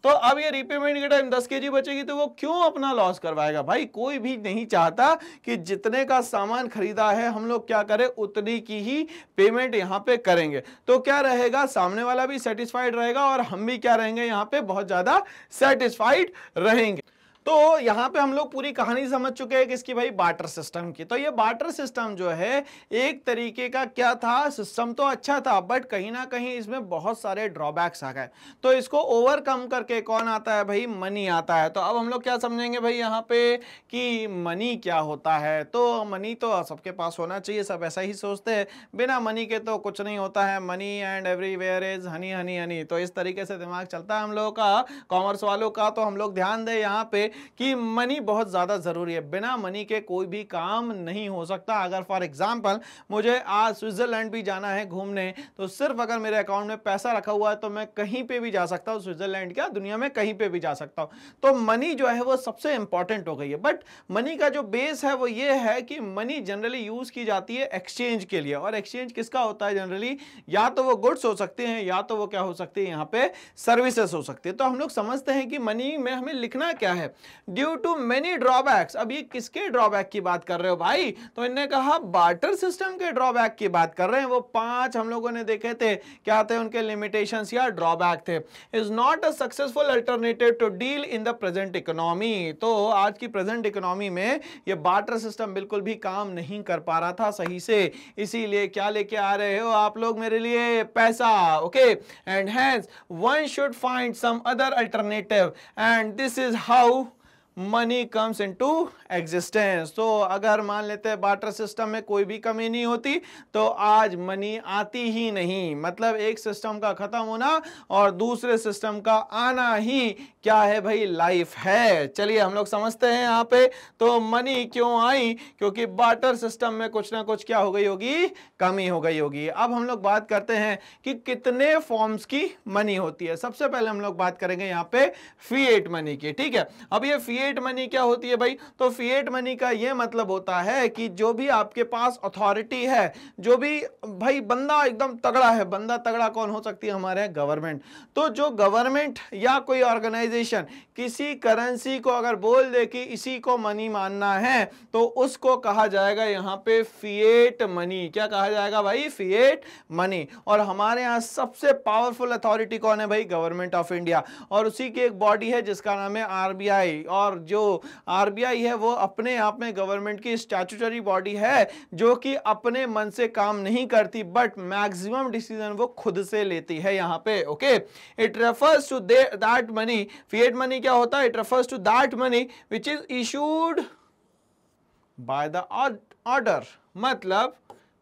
तो अब ये रीपेमेंट के टाइम 10 kg बचेगी, तो वो क्यों अपना लॉस करवाएगा भाई। कोई भी नहीं चाहता कि जितने का सामान खरीदा है हम लोग क्या करें, उतनी की ही पेमेंट यहाँ पे करेंगे। तो क्या रहेगा, सामने वाला भी सेटिस्फाइड रहेगा और हम भी क्या रहेंगे, यहाँ पे बहुत ज्यादा सेटिस्फाइड रहेंगे। तो यहाँ पे हम लोग पूरी कहानी समझ चुके हैं किसकी भाई, बार्टर सिस्टम की। तो ये बार्टर सिस्टम जो है एक तरीके का क्या था, सिस्टम तो अच्छा था बट कहीं ना कहीं इसमें बहुत सारे ड्रॉबैक्स आ गए। तो इसको ओवरकम करके कौन आता है भाई, मनी आता है। तो अब हम लोग क्या समझेंगे भाई यहाँ पे कि मनी क्या होता है। तो मनी तो सबके पास होना चाहिए, सब ऐसा ही सोचते हैं, बिना मनी के तो कुछ नहीं होता है। Money and everywhere is Honey Honey Honey. तो इस तरीके से दिमाग चलता है हम लोगों का, कॉमर्स वालों का। तो हम लोग ध्यान दें यहाँ पे कि मनी बहुत ज्यादा जरूरी है, बिना मनी के कोई भी काम नहीं हो सकता। अगर फॉर एग्जांपल मुझे आज स्विट्जरलैंड भी जाना है घूमने, तो सिर्फ अगर मेरे अकाउंट में पैसा रखा हुआ है तो मैं कहीं पे भी जा सकता हूँ, स्विट्जरलैंड क्या दुनिया में कहीं पे भी जा सकता हूँ। तो मनी जो है वो सबसे इंपॉर्टेंट हो गई है। बट मनी का जो बेस है वो ये है कि मनी जनरली यूज की जाती है एक्सचेंज के लिए। और एक्सचेंज किसका होता है जनरली, या तो वो गुड्स हो सकते हैं या तो वो क्या हो सकती है यहाँ पे, सर्विसेज हो सकती है। तो हम लोग समझते हैं कि मनी में हमें लिखना क्या है, ड्यू टू मेनी ड्रॉबैक्स। अब ये किसके ड्रॉबैक की बात कर रहे हो भाई, तो इन्होंने कहा बार्टर सिस्टम के ड्रॉबैक की बात कर रहे हैं। वो 5 हम लोगों ने देखे थे, क्या थे उनके लिमिटेशंस या ड्रॉबैक थे। Is not a successful alternative to deal in the present economy. तो आज की प्रेजेंट इकोनॉमी में ये बार्टर सिस्टम बिल्कुल भी काम नहीं कर पा रहा था सही से। इसीलिए क्या लेके आ रहे हो आप लोग मेरे लिए, पैसा। Okay, and hence one should find some other alternative and this is how money comes into existence. तो अगर मान लेते हैं बार्टर सिस्टम में कोई भी कमी नहीं होती तो आज मनी आती ही नहीं। मतलब एक सिस्टम का खत्म होना और दूसरे सिस्टम का आना ही क्या है भाई, लाइफ है। चलिए हम लोग समझते हैं यहाँ पे तो मनी क्यों आई, क्योंकि बार्टर सिस्टम में कुछ ना कुछ क्या हो गई होगी, कमी हो गई होगी। अब हम लोग बात करते हैं कि कितने फॉर्म्स की मनी होती है। सबसे पहले हम लोग बात करेंगे यहाँ पे फिएट मनी की, ठीक है। अब ये फिएट मनी क्या होती है भाई, तो फिएट मनी का ये मतलब होता है कि जो भी आपके पास अथॉरिटी है, जो भी भाई बंदा एकदम तगड़ा है, बंदा तगड़ा कौन हो सकती है, हमारे गवर्नमेंट। तो जो गवर्नमेंट या कोई ऑर्गेनाइजेशन किसी करेंसी को अगर बोल दे कि इसी को मनी मानना है तो उसको कहा जाएगा यहाँ पे फिएट मनी। क्या कहा जाएगा भाई, फिएट मनी। और हमारे यहाँ सबसे पावरफुल अथॉरिटी कौन है भाई, गवर्नमेंट ऑफ इंडिया। और उसी की एक बॉडी है जिसका नाम है आरबीआई। और जो आरबीआई है वो अपने आप में गवर्नमेंट की स्टैट्यूटरी बॉडी है जो कि अपने मन से काम नहीं करती, बट मैक्सिमम डिसीजन वो खुद से लेती है यहाँ पे। Okay, it refers to that money, fiat money क्या होता है, it refers to that money which is issued by the order. मतलब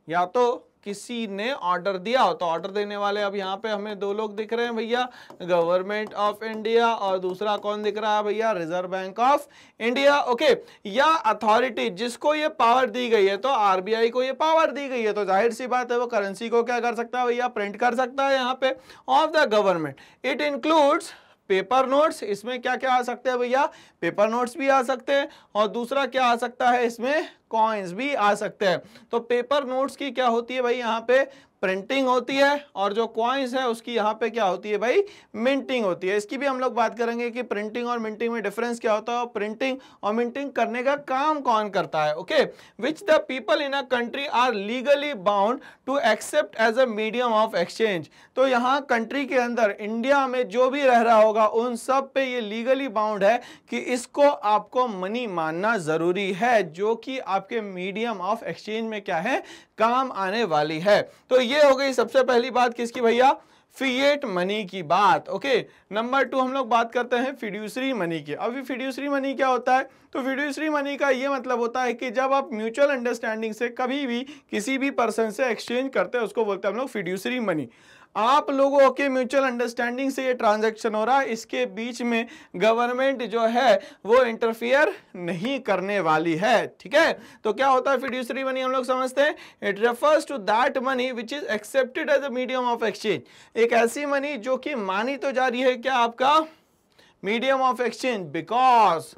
या तो किसी ने ऑर्डर दिया हो, तो ऑर्डर देने वाले अब यहाँ पे हमें दो लोग दिख रहे हैं भैया, गवर्नमेंट ऑफ इंडिया और दूसरा कौन दिख रहा है भैया, reserve bank of India. Okay, या अथॉरिटी जिसको ये पावर दी गई है, तो आरबीआई को ये पावर दी गई है तो जाहिर सी बात है वो करेंसी को क्या कर सकता है भैया, प्रिंट कर सकता है यहाँ पे, of the government. It includes paper notes, इसमें क्या क्या आ सकते हैं भैया, पेपर नोट्स भी आ सकते हैं, और दूसरा क्या आ सकता है इसमें, कॉइन्स भी आ सकते हैं। तो पेपर नोट्स की क्या होती है भाई, यहाँ पे प्रिंटिंग होती है, और जो कॉइन्स है उसकी यहाँ पे क्या होती है भाई, मिंटिंग होती है। इसकी भी हम लोग बात करेंगे कि प्रिंटिंग और मिंटिंग में डिफरेंस क्या होता है, प्रिंटिंग और मिंटिंग करने का काम कौन करता है। Okay, which the people in a country are legally bound to accept as a medium of exchange. तो यहाँ कंट्री के अंदर, इंडिया में जो भी रह रहा होगा उन सब पे ये लीगली बाउंड है कि इसको आपको मनी मानना जरूरी है, जो कि आपके मीडियम ऑफ एक्सचेंज में क्या है, काम आने वाली है। तो ये हो गई सबसे पहली बात किसकी भैया, फिएट मनी की बात। ओके, नंबर 2 हम लोग बात करते हैं फिड्यूसरी मनी की। अभी फिड्यूसरी मनी क्या होता है, तो फिड्यूसरी मनी का ये मतलब होता है कि जब आप म्यूचुअल अंडरस्टैंडिंग से कभी भी किसी भी पर्सन से एक्सचेंज करते हैं उसको बोलते हैं हम लोग फिड्यूसरी मनी। आप लोगों के म्यूचुअल अंडरस्टैंडिंग से ये ट्रांजैक्शन हो रहा है, इसके बीच में गवर्नमेंट जो है वो इंटरफियर नहीं करने वाली है, ठीक है। तो क्या होता है फिड्यूसरी मनी, हम लोग समझते हैं, it refers to that money which is accepted as a medium of exchange. एक ऐसी मनी जो कि मानी तो जा रही है क्या, आपका medium of exchange, because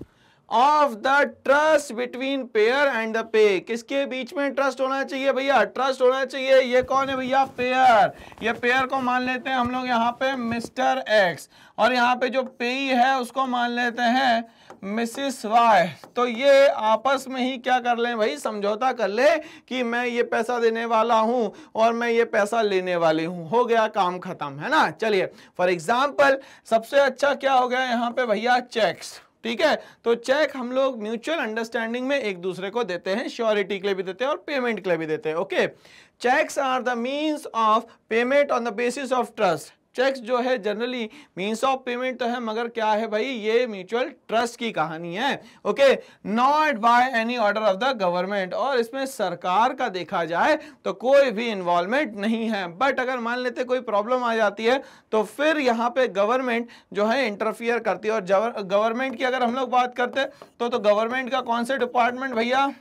of the trust between pair and the pay. किसके बीच में ट्रस्ट होना चाहिए भैया, ट्रस्ट होना चाहिए। ये कौन है भैया, पेयर। ये पेयर को मान लेते हैं हम लोग यहाँ पे मिस्टर एक्स, और यहाँ पे जो पेई है उसको मान लेते हैं मिसिस वाई। तो ये आपस में ही क्या कर लें भाई, समझौता कर ले कि मैं ये पैसा देने वाला हूं और मैं ये पैसा लेने वाली हूं, हो गया काम खत्म, है ना। चलिए फॉर एग्जाम्पल सबसे अच्छा क्या हो गया यहाँ पे भैया, चेक्स, ठीक है। तो चेक हम लोग म्यूचुअल अंडरस्टैंडिंग में एक दूसरे को देते हैं, श्योरिटी के लिए भी देते हैं और पेमेंट के लिए भी देते हैं। Okay, cheques are the means of payment on the basis of trust. Cheques जो है जनरली मीन्स ऑफ पेमेंट तो है, मगर क्या है भाई, ये म्यूचुअल ट्रस्ट की कहानी है। Okay, not by any order of the government, और इसमें सरकार का देखा जाए तो कोई भी इन्वॉल्वमेंट नहीं है। बट अगर मान लेते कोई प्रॉब्लम आ जाती है तो फिर यहाँ पे गवर्नमेंट जो है इंटरफियर करती है। और गवर्नमेंट की अगर हम लोग बात करते तो गवर्नमेंट का कौन से डिपार्टमेंट भैया,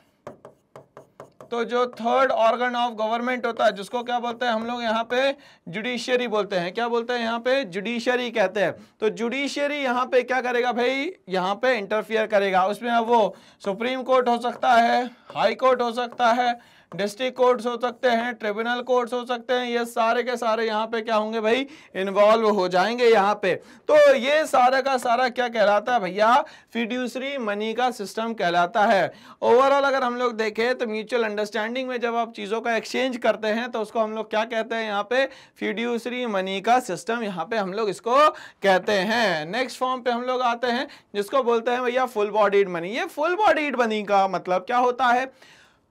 तो जो थर्ड ऑर्गन ऑफ गवर्नमेंट होता है जिसको क्या बोलते हैं हम लोग यहाँ पे, जुडिशियरी बोलते हैं। क्या बोलते हैं यहाँ पे, जुडिशियरी कहते हैं। तो जुडिशियरी यहाँ पे क्या करेगा भाई, यहाँ पे इंटरफियर करेगा। उसमें अब वो सुप्रीम कोर्ट हो सकता है, हाई कोर्ट हो सकता है, डिस्ट्रिक्ट कोर्ट्स हो सकते हैं, ट्रिब्यूनल कोर्ट्स हो सकते हैं, ये सारे के सारे यहाँ पे क्या होंगे भाई, इन्वॉल्व हो जाएंगे यहाँ पे। तो ये सारा का सारा क्या कहलाता है भैया, फिड्यूसरी मनी का सिस्टम कहलाता है। ओवरऑल अगर हम लोग देखें तो म्यूचुअल अंडरस्टैंडिंग में जब आप चीज़ों का एक्सचेंज करते हैं तो उसको हम लोग क्या कहते हैं, यहाँ पे फिड्यूसरी मनी का सिस्टम, यहाँ पे हम लोग इसको कहते हैं। नेक्स्ट फॉर्म पे हम लोग आते हैं जिसको बोलते हैं भैया फुल बॉडीड मनी। ये फुल बॉडीड मनी का मतलब क्या होता है,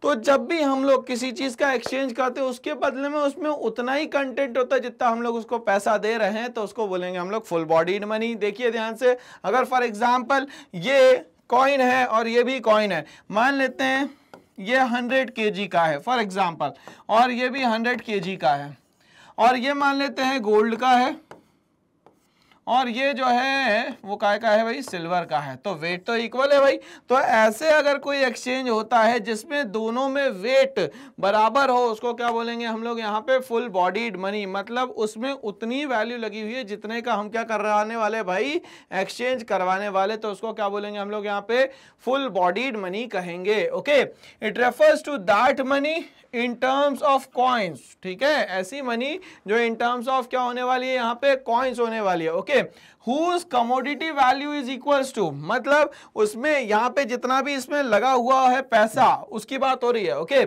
तो जब भी हम लोग किसी चीज का एक्सचेंज करते हैं उसके बदले में उसमें उतना ही कंटेंट होता है जितना हम लोग उसको पैसा दे रहे हैं, तो उसको बोलेंगे हम लोग फुल बॉडीड मनी। देखिए ध्यान से, अगर फॉर एग्जांपल ये कॉइन है और ये भी कॉइन है। मान लेते हैं ये 100 kg का है फॉर एग्जांपल, और ये भी 100 kg का है, और ये मान लेते हैं गोल्ड का है, और ये जो है वो काय का है भाई, सिल्वर का है। तो वेट तो इक्वल है भाई। तो ऐसे अगर कोई एक्सचेंज होता है जिसमें दोनों में वेट बराबर हो, उसको क्या बोलेंगे हम लोग यहाँ पे, फुल बॉडीड मनी। मतलब उसमें उतनी वैल्यू लगी हुई है जितने का हम क्या करवाने वाले भाई, एक्सचेंज करवाने वाले। तो उसको क्या बोलेंगे हम लोग यहाँ पे, फुल बॉडीड मनी कहेंगे। Okay, it refers to that money in terms of coins. ठीक है, ऐसी मनी जो इन टर्म्स ऑफ क्या होने वाली है, यहाँ पे कॉइन्स होने वाली है। Okay, whose commodity value is equals to, मतलब उसमें यहाँ पे जितना भी इसमें लगा हुआ है पैसा, उसकी बात हो रही है। Okay,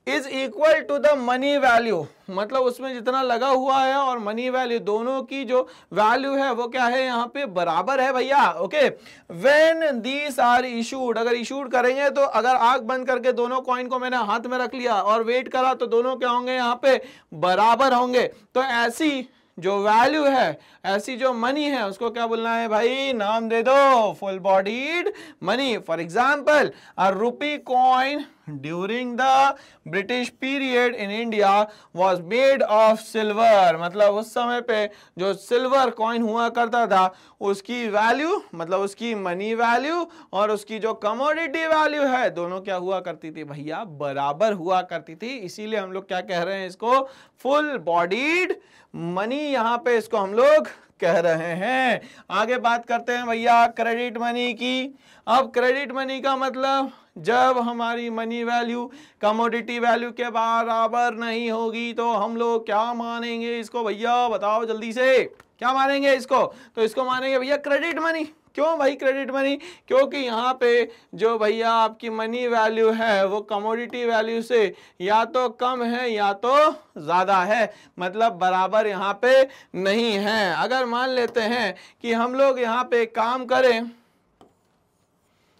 is equal to the money value, मतलब उसमें जितना लगा हुआ है और मनी वैल्यू, दोनों की जो वैल्यू है वो क्या है, यहाँ पे बराबर है भैया। Okay, when these are issued, अगर इशूड करेंगे तो अगर आंख बंद करके दोनों कॉइन को मैंने हाथ में रख लिया और वेट करा तो दोनों क्या होंगे, यहाँ पे बराबर होंगे। तो ऐसी जो वैल्यू है, ऐसी जो मनी है, उसको क्या बोलना है भाई, नाम दे दो full bodied money. For example, a rupee coin during the British period in India was made of silver, मतलब उस समय पे जो सिल्वर कॉइन हुआ करता था उसकी वैल्यू, मतलब उसकी मनी वैल्यू और उसकी जो कमोडिटी वैल्यू है, दोनों क्या हुआ करती थी भैया, बराबर हुआ करती थी। इसीलिए हम लोग क्या कह रहे हैं, इसको फुल बॉडीड मनी यहाँ पे इसको हम लोग कह रहे हैं। आगे बात करते हैं भैया क्रेडिट मनी की। अब क्रेडिट मनी का मतलब, जब हमारी मनी वैल्यू कमोडिटी वैल्यू के बराबर नहीं होगी तो हम लोग क्या मानेंगे इसको भैया, बताओ जल्दी से, क्या मानेंगे इसको? तो इसको मानेंगे भैया क्रेडिट मनी। क्यों भाई क्रेडिट मनी? क्योंकि यहाँ पे जो भैया आपकी मनी वैल्यू है वो कमोडिटी वैल्यू से या तो कम है या तो ज़्यादा है, मतलब बराबर यहाँ पे नहीं है। अगर मान लेते हैं कि हम लोग यहाँ पे काम करें,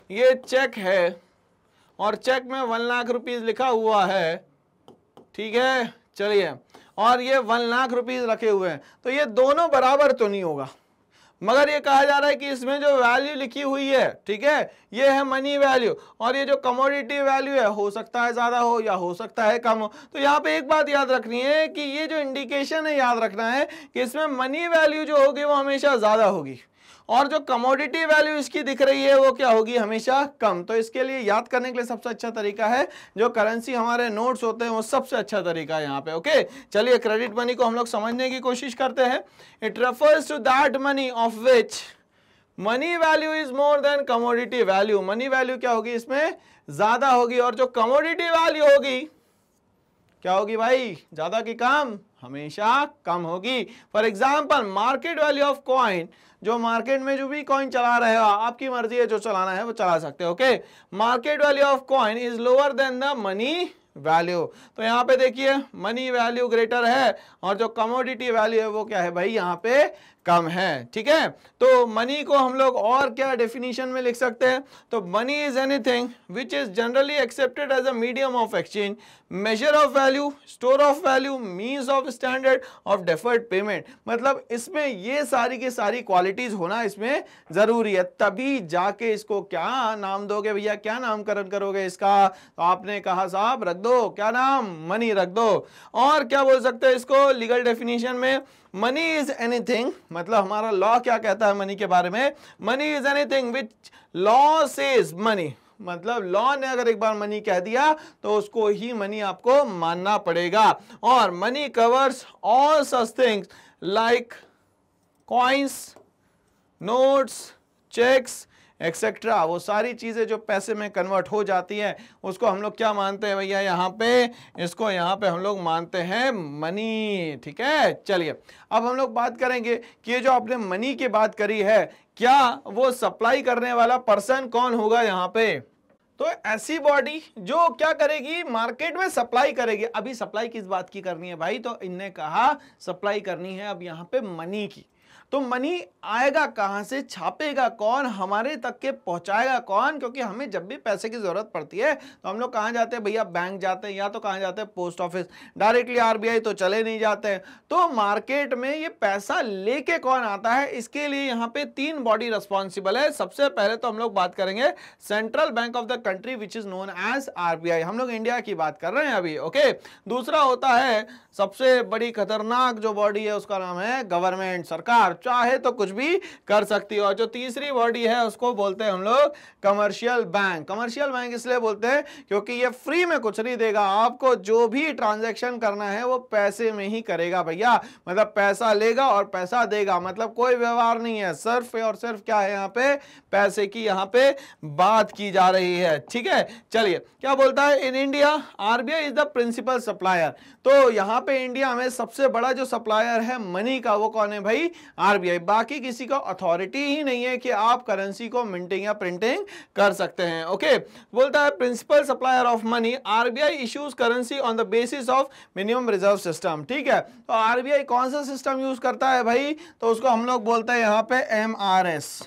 ये चेक है और चेक में 1 लाख रुपीज़ लिखा हुआ है, ठीक है, चलिए, और ये 1 लाख रुपीज़ रखे हुए हैं, तो ये दोनों बराबर तो नहीं होगा, मगर ये कहा जा रहा है कि इसमें जो वैल्यू लिखी हुई है, ठीक है, ये है मनी वैल्यू, और ये जो कमोडिटी वैल्यू है हो सकता है ज़्यादा हो या हो सकता है कम हो। तो यहाँ पे एक बात याद रखनी है कि ये जो इंडिकेशन है, याद रखना है कि इसमें मनी वैल्यू जो होगी वो हमेशा ज़्यादा होगी और जो कमोडिटी वैल्यू इसकी दिख रही है वो क्या होगी, हमेशा कम। तो इसके लिए याद करने के लिए सबसे अच्छा तरीका है जो करेंसी हमारे नोट्स होते हैं, वो सबसे अच्छा तरीका है यहाँ पे। ओके, चलिए क्रेडिट मनी को हम लोग समझने की कोशिश करते हैं। It refers to that money of which money value is more than commodity value. Money value क्या होगी, इसमें ज्यादा होगी, और जो कमोडिटी वैल्यू होगी क्या होगी भाई, ज्यादा की कम, हमेशा कम होगी। For example, market value of coin, जो मार्केट में जो भी कॉइन चला रहे हो, आपकी मर्जी है, जो चलाना है वो चला सकते हो। Okay, market value of coin is lower than the money value. तो यहाँ पे देखिए मनी वैल्यू ग्रेटर है और जो कमोडिटी वैल्यू है वो क्या है भाई, यहाँ पे कम है। ठीक है, तो मनी को हम लोग और क्या डेफिनेशन में लिख सकते हैं, तो money is anything which is generally accepted as a medium of exchange, measure of value, store of value, means of standard of deferred payment. मतलब इसमें ये सारी की सारी क्वालिटीज होना इसमें जरूरी है, तभी जाके इसको क्या नाम दोगे भैया, क्या नामकरण करोगे इसका? तो आपने कहा साहब रख दो, क्या नाम, मनी रख दो। और क्या बोल सकते हैं इसको लीगल डेफिनेशन में, मनी इज एनीथिंग, मतलब हमारा लॉ क्या कहता है मनी के बारे में, money is anything which law says money, मतलब लॉ ने अगर एक बार मनी कह दिया तो उसको ही मनी आपको मानना पड़ेगा। और money covers all such things like coins, notes, cheques etcetera, वो सारी चीजें जो पैसे में कन्वर्ट हो जाती हैं उसको हम लोग क्या मानते हैं भैया, यहाँ पे, इसको यहाँ पे हम लोग मानते हैं मनी। ठीक है, चलिए अब हम लोग बात करेंगे कि ये जो आपने मनी की बात करी है, क्या वो सप्लाई करने वाला पर्सन कौन होगा यहाँ पे? तो ऐसी बॉडी जो क्या करेगी, मार्केट में सप्लाई करेगी। अभी सप्लाई किस बात की करनी है भाई, तो इनने कहा सप्लाई करनी है अब यहाँ पे मनी की। तो मनी आएगा कहां से, छापेगा कौन, हमारे तक के पहुंचाएगा कौन, क्योंकि हमें जब भी पैसे की जरूरत पड़ती है तो हम लोग कहां जाते हैं भैया, बैंक जाते हैं, या तो कहां जाते हैं, पोस्ट ऑफिस। डायरेक्टली आरबीआई तो चले नहीं जाते हैं। तो मार्केट में ये पैसा लेके कौन आता है, इसके लिए यहां पे 3 बॉडी रिस्पॉन्सिबल है। सबसे पहले तो हम लोग बात करेंगे central bank of the country which is known as RBI, हम लोग इंडिया की बात कर रहे हैं अभी, ओके। दूसरा होता है सबसे बड़ी खतरनाक जो बॉडी है उसका नाम है गवर्नमेंट, सरकार चाहे तो कुछ भी कर सकती है। और जो तीसरी बॉडी है उसको बोलते हैं हम लोग कमर्शियल बैंक। कमर्शियल बैंक इसलिए बोलते हैं क्योंकि ये फ्री में कुछ नहीं देगा आपको, जो भी ट्रांजैक्शन करना है वो पैसे में ही करेगा भैया, मतलब पैसा लेगा और पैसा देगा, मतलब कोई व्यवहार नहीं है, सिर्फ और सिर्फ क्या है यहाँ पे, पैसे की यहाँ पे बात की जा रही है, ठीक है। चलिए क्या बोलता है, in India RBI is the principal supplier. तो यहाँ पे इंडिया में सबसे बड़ा जो सप्लायर है मनी का वो कौन है भाई, आरबीआई। बाकी किसी का अथॉरिटी ही नहीं है कि आप करेंसी को मिंटिंग या प्रिंटिंग कर सकते हैं, ओके। बोलता है principal supplier of money, RBI issues currency on the basis of minimum reserve system, ठीक है। तो आरबीआई कौन सा सिस्टम यूज करता है भाई, तो उसको हम लोग बोलते हैं यहाँ पे एमआरएस,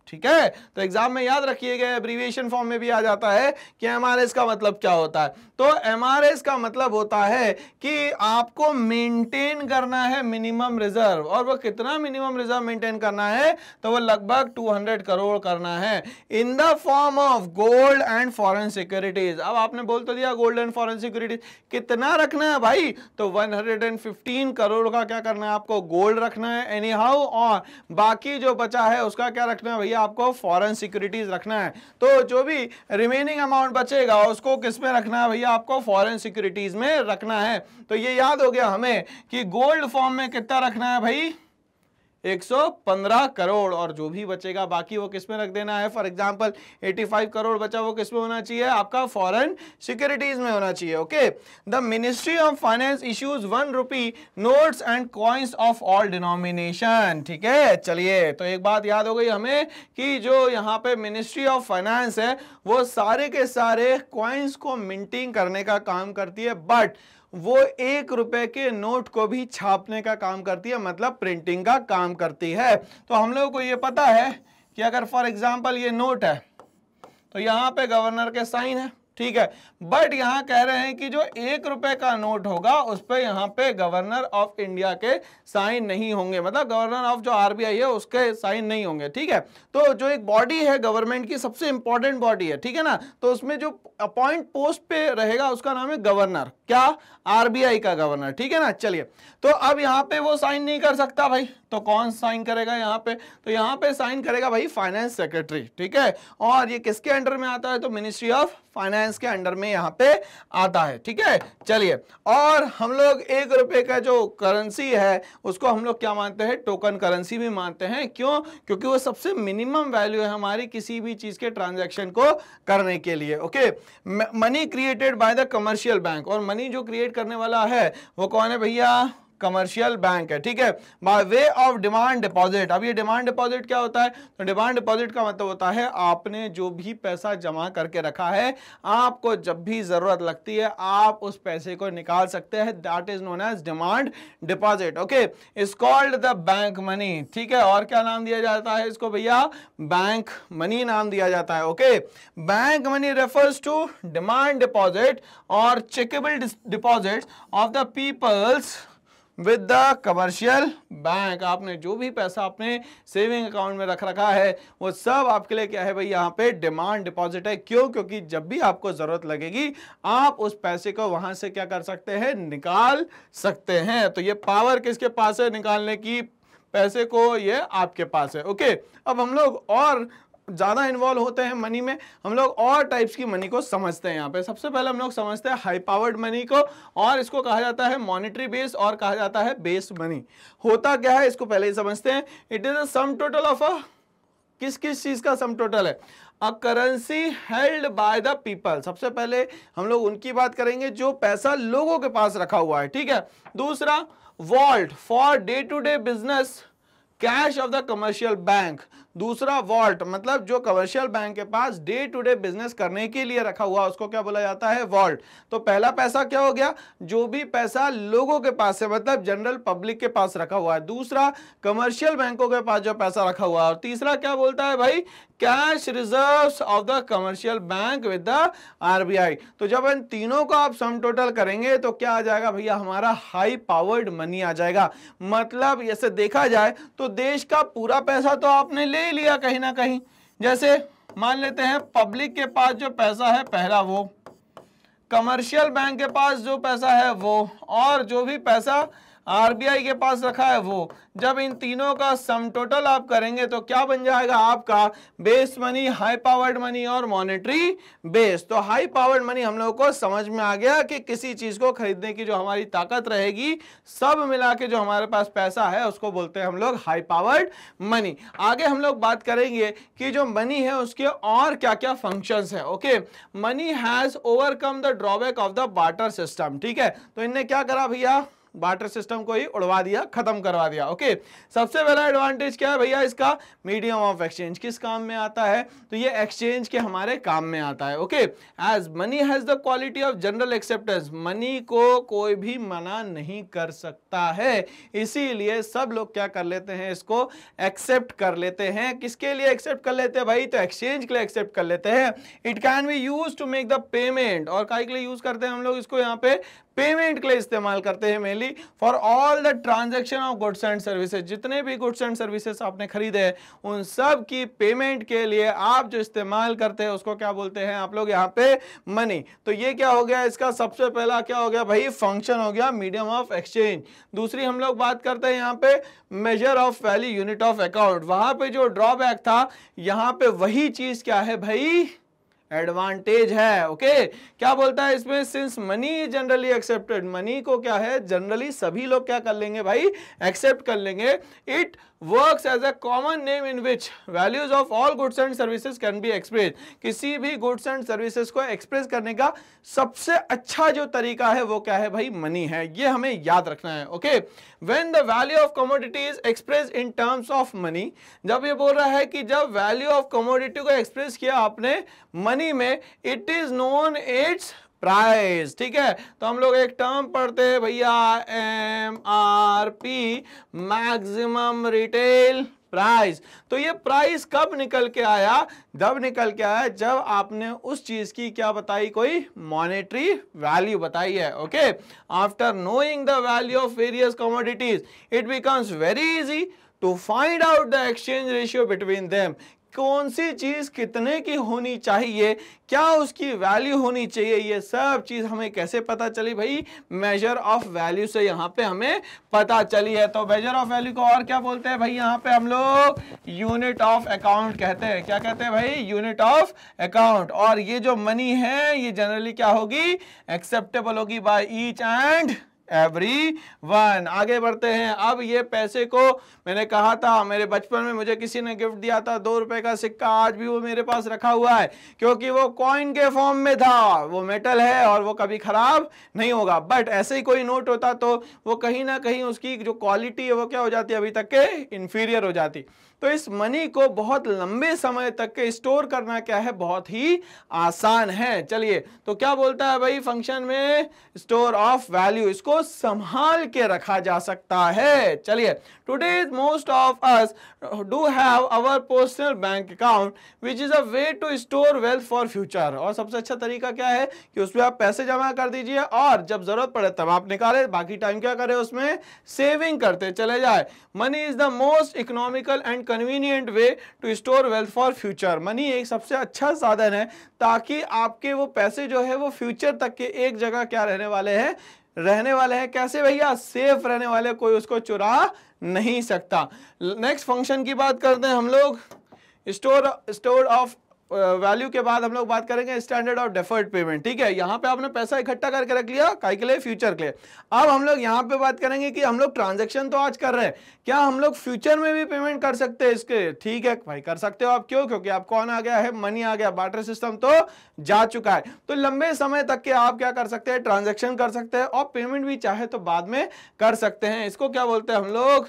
ठीक है। तो एग्जाम में याद रखिएगा, एब्रीविएशन फॉर्म में भी आ जाता है कि एमआरएस का मतलब क्या होता है। तो एमआरएस का मतलब होता है कि आपको मेंटेन करना है मिनिमम रिजर्व, और वो कितना मिनिमम रिजर्व मेंटेन करना है, तो वो लगभग 200 करोड़ करना है in the form of gold and foreign securities. अब आपने बोल तो दिया गोल्ड एंड फॉरेन सिक्योरिटीज कितना रखना है भाई, तो 115 करोड़ का क्या करना है आपको, गोल्ड रखना है एनी हाउ, और बाकी जो बचा है उसका क्या रखना है भैया, आपको फॉरेन सिक्योरिटीज रखना है। तो जो भी रिमेनिंग अमाउंट बचेगा उसको किस में रखना है भैया, आपको फॉरेन सिक्योरिटीज में रखना है। तो ये याद हो गया हमें कि गोल्ड फॉर्म में कितना रखना है भाई, 115 करोड़, और जो भी बचेगा बाकी वो किस में रख देना है। फॉर एग्जांपल 85 करोड़ बचा, वो किस में होना चाहिए, आपका फॉरेन सिक्योरिटीज में होना चाहिए, okay. The ministry of finance issues 1 rupee notes and coins of all denomination, ठीक है। चलिए तो एक बात याद हो गई हमें कि जो यहाँ पे मिनिस्ट्री ऑफ फाइनेंस है वो सारे के सारे कॉइन्स को मिंटिंग करने का काम करती है, बट वो 1 रुपए के नोट को भी छापने का काम करती है, मतलब प्रिंटिंग का काम करती है। तो हम लोगों को ये पता है कि अगर फॉर एग्जांपल ये नोट है तो यहाँ पे गवर्नर के साइन है, ठीक है, बट यहाँ कह रहे हैं कि जो 1 रुपए का नोट होगा उस पर यहाँ पे गवर्नर ऑफ इंडिया के साइन नहीं होंगे, मतलब गवर्नर ऑफ जो आरबीआई है उसके साइन नहीं होंगे, ठीक है। तो जो एक बॉडी है गवर्नमेंट की, सबसे इंपॉर्टेंट बॉडी है, ठीक है ना, तो उसमें जो अपॉइंट पोस्ट पे रहेगा उसका नाम है गवर्नर, क्या, आरबीआई का गवर्नर, ठीक है ना। चलिए तो अब यहाँ पे वो साइन नहीं कर सकता भाई, तो कौन साइन करेगा यहाँ पे, तो यहाँ पे साइन करेगा भाई फाइनेंस सेक्रेटरी, ठीक है। और ये किसके अंडर में आता है, तो मिनिस्ट्री ऑफ फाइनेंस के अंडर में यहाँ पे आता है, ठीक है। चलिए और हम लोग 1 रुपए का जो करेंसी है उसको हम लोग क्या मानते हैं, टोकन करेंसी भी मानते हैं, क्यों, क्योंकि वो सबसे मिनिमम वैल्यू है हमारी किसी भी चीज के ट्रांजैक्शन को करने के लिए, okay. Money created by the commercial bank, और मनी जो क्रिएट करने वाला है वो कौन है भैया, कमर्शियल बैंक है, ठीक है। By way of demand deposit. अब ये डिमांड डिपॉजिट क्या होता है, तो डिमांड डिपॉजिट का मतलब होता है आपने जो भी पैसा जमा करके रखा है, आपको जब भी जरूरत लगती है आप उस पैसे को निकाल सकते हैं, that is known as demand deposit, okay. Is called the bank money, ठीक है। और क्या नाम दिया जाता है इसको भैया, बैंक मनी नाम दिया जाता है, okay. Bank money refers to demand deposit और checkable deposit of the peoples with the commercial bank. आपने जो भी पैसा अपने सेविंग अकाउंट में रख रखा है वो सब आपके लिए क्या है भाई, यहाँ पे डिमांड डिपॉजिट है, क्यों, क्योंकि जब भी आपको जरूरत लगेगी आप उस पैसे को वहां से क्या कर सकते हैं, निकाल सकते हैं। तो ये पावर किसके पास है निकालने की पैसे को, ये आपके पास है, ओके। अब हम लोग और ज्यादा इन्वॉल्व होते हैं मनी में, हम लोग और टाइप्स की मनी को समझते हैं। यहाँ पे सबसे पहले हम लोग समझते हैं हाई पावर्ड मनी को, और इसको कहा जाता है मॉनेटरी बेस और कहा जाता है बेस मनी। होता क्या है इसको पहले ही समझते हैं। It is a sum total of a, किस किस चीज का सम टोटल है, a currency held by the people. सबसे पहले हम लोग उनकी बात करेंगे जो पैसा लोगों के पास रखा हुआ है, ठीक है। दूसरा vault for day to day business cash of the commercial bank, दूसरा वॉल्ट, मतलब जो कमर्शियल बैंक के पास डे टू डे बिजनेस करने के लिए रखा हुआ उसको क्या बोला जाता है, वॉल्ट। तो पहला पैसा क्या हो गया, जो भी पैसा लोगों के पास है, मतलब जनरल पब्लिक के पास रखा हुआ है। दूसरा कमर्शियल बैंकों के पास जो पैसा रखा हुआ है। और तीसरा क्या बोलता है भाई, cash reserves of the commercial bank with the RBI. तो जब इन तीनों का आप सम टोटल करेंगे तो क्या आ जाएगा भैया, हमारा हाई पावर्ड मनी आ जाएगा। मतलब ऐसे देखा जाए तो देश का पूरा पैसा तो आपने ले लिया कहीं ना कहीं। जैसे मान लेते हैं पब्लिक के पास जो पैसा है पहला वो, कमर्शियल बैंक के पास जो पैसा है वो, और जो भी पैसा आरबीआई के पास रखा है वो। जब इन तीनों का सम टोटल आप करेंगे तो क्या बन जाएगा आपका, base money, high powered money और मॉनेटरी बेस। तो हाई पावर्ड मनी हम लोगों को समझ में आ गया कि किसी चीज को खरीदने की जो हमारी ताकत रहेगी, सब मिला के जो हमारे पास पैसा है उसको बोलते हैं हम लोग हाई पावर्ड मनी। आगे हम लोग बात करेंगे कि जो मनी है उसके और क्या क्या फंक्शंस है। Okay, money has overcome the drawback of the barter system. ठीक है, तो इनने क्या करा भैया, बार्टर सिस्टम को ही उड़वा दिया, खत्म करवा दिया। ओके, सबसे पहला एडवांटेज क्या है भैया इसका, मीडियम ऑफ एक्सचेंज। किस काम में आता है, तो ये एक्सचेंज के हमारे काम में आता है। Okay, as money has the quality of general acceptance, money को कोई भी मना नहीं कर सकता है, इसीलिए सब लोग क्या कर लेते हैं, इसको एक्सेप्ट कर लेते हैं। किसके लिए एक्सेप्ट कर लेते हैं भाई, तो एक्सचेंज के लिए एक्सेप्ट कर लेते हैं। It can be use to make the payment, और काय के लिए यूज करते हैं हम लोग इसको, यहाँ पे पेमेंट के लिए इस्तेमाल करते हैं mainly, for all the transaction of goods and services. जितने भी गुड्स एंड सर्विसेज आपने खरीदे हैं उन सब की पेमेंट के लिए आप जो इस्तेमाल करते हैं उसको क्या बोलते हैं आप लोग, यहाँ पे मनी। तो ये क्या हो गया, इसका सबसे पहला क्या हो गया भाई, फंक्शन हो गया मीडियम ऑफ एक्सचेंज। दूसरी हम लोग बात करते हैं यहाँ पे major of value, unit of account. वहां पे जो ड्रॉबैक था, यहाँ पे वही चीज क्या है भाई, एडवांटेज है। ओके, क्या बोलता है इसमें, since money generally accepted, money को क्या है जनरली सभी लोग क्या कर लेंगे भाई, एक्सेप्ट कर लेंगे। It works as a common name in which values of all goods and services can be express. किसी भी गुड्स एंड सर्विसेज को एक्सप्रेस करने का सबसे अच्छा जो तरीका है वो क्या है भाई, मनी है। ये हमें याद रखना है। Okay, when the value of commodity is express in terms of money, जब ये बोल रहा है कि जब वैल्यू ऑफ कमोडिटी को एक्सप्रेस किया आपने मनी में, it is known it's price. ठीक है, तो हम लोग एक टर्म पढ़ते हैं भैया, MRP, मैक्सिमम रिटेल प्राइस। तो ये प्राइस कब निकल के आया, जब निकल के आया जब आपने उस चीज की क्या बताई, कोई मॉनेटरी वैल्यू बताई है। Okay, after knowing the value of various commodities it becomes very easy to find out the exchange ratio between them. कौन सी चीज कितने की होनी चाहिए, क्या उसकी वैल्यू होनी चाहिए, ये सब चीज हमें कैसे पता चली भाई, मेजर ऑफ वैल्यू से यहाँ पे हमें पता चली है। तो मेजर ऑफ वैल्यू को और क्या बोलते हैं भाई, यहाँ पे हम लोग यूनिट ऑफ अकाउंट कहते हैं। क्या कहते हैं भाई, यूनिट ऑफ अकाउंट। और ये जो मनी है ये जनरली क्या होगी, एक्सेप्टेबल होगी बाय ईच एंड एवरीवन। आगे बढ़ते हैं। अब ये पैसे को मैंने कहा था, मेरे बचपन में मुझे किसी ने गिफ्ट दिया था 2 रुपए का सिक्का, आज भी वो मेरे पास रखा हुआ है क्योंकि वो कॉइन के फॉर्म में था, वो मेटल है और वो कभी खराब नहीं होगा। बट ऐसे ही कोई नोट होता तो वो कहीं ना कहीं उसकी जो क्वालिटी है वो क्या हो जाती, अभी तक के इंफीरियर हो जाती। तो इस मनी को बहुत लंबे समय तक के स्टोर करना क्या है, बहुत ही आसान है। चलिए, तो क्या बोलता है भाई फंक्शन में, स्टोर ऑफ वैल्यू, इसको संभाल के रखा जा सकता है। चलिए, today most of us do have our personal bank account which is a way to store wealth for future. और सबसे अच्छा तरीका क्या है कि उसमें आप पैसे जमा कर दीजिए और जब जरूरत पड़े तब आप निकाले, बाकी टाइम क्या करें, उसमें सेविंग करते चले जाए। Money is the most economical and convenient way to store wealth for future. Money एक सबसे अच्छा साधन है ताकि आपके वो पैसे जो है वो फ्यूचर तक के एक जगह क्या रहने वाले हैं, कैसे भैया, सेफ रहने वाले, कोई उसको चुरा नहीं सकता। नेक्स्ट फंक्शन की बात करते हैं हम लोग, स्टोर ऑफ वैल्यू के बाद हम लोग बात करेंगे स्टैंडर्ड ऑफ डेफर्ड पेमेंट। ठीक है, यहाँ पे आपने पैसा इकट्ठा करके रख लिया, काय के लिए, फ्यूचर के लिए। अब हम लोग यहाँ पे बात करेंगे कि हम लोग ट्रांजैक्शन तो आज कर रहे हैं, क्या हम लोग फ्यूचर में भी पेमेंट कर सकते हैं इसके। ठीक है भाई, कर सकते हो आप। क्यों, क्योंकि आप कौन आ गया है, मनी आ गया, बार्टर सिस्टम तो जा चुका है। तो लंबे समय तक के आप क्या कर सकते हैं, ट्रांजेक्शन कर सकते हैं और पेमेंट भी चाहे तो बाद में कर सकते हैं। इसको क्या बोलते हैं हम लोग,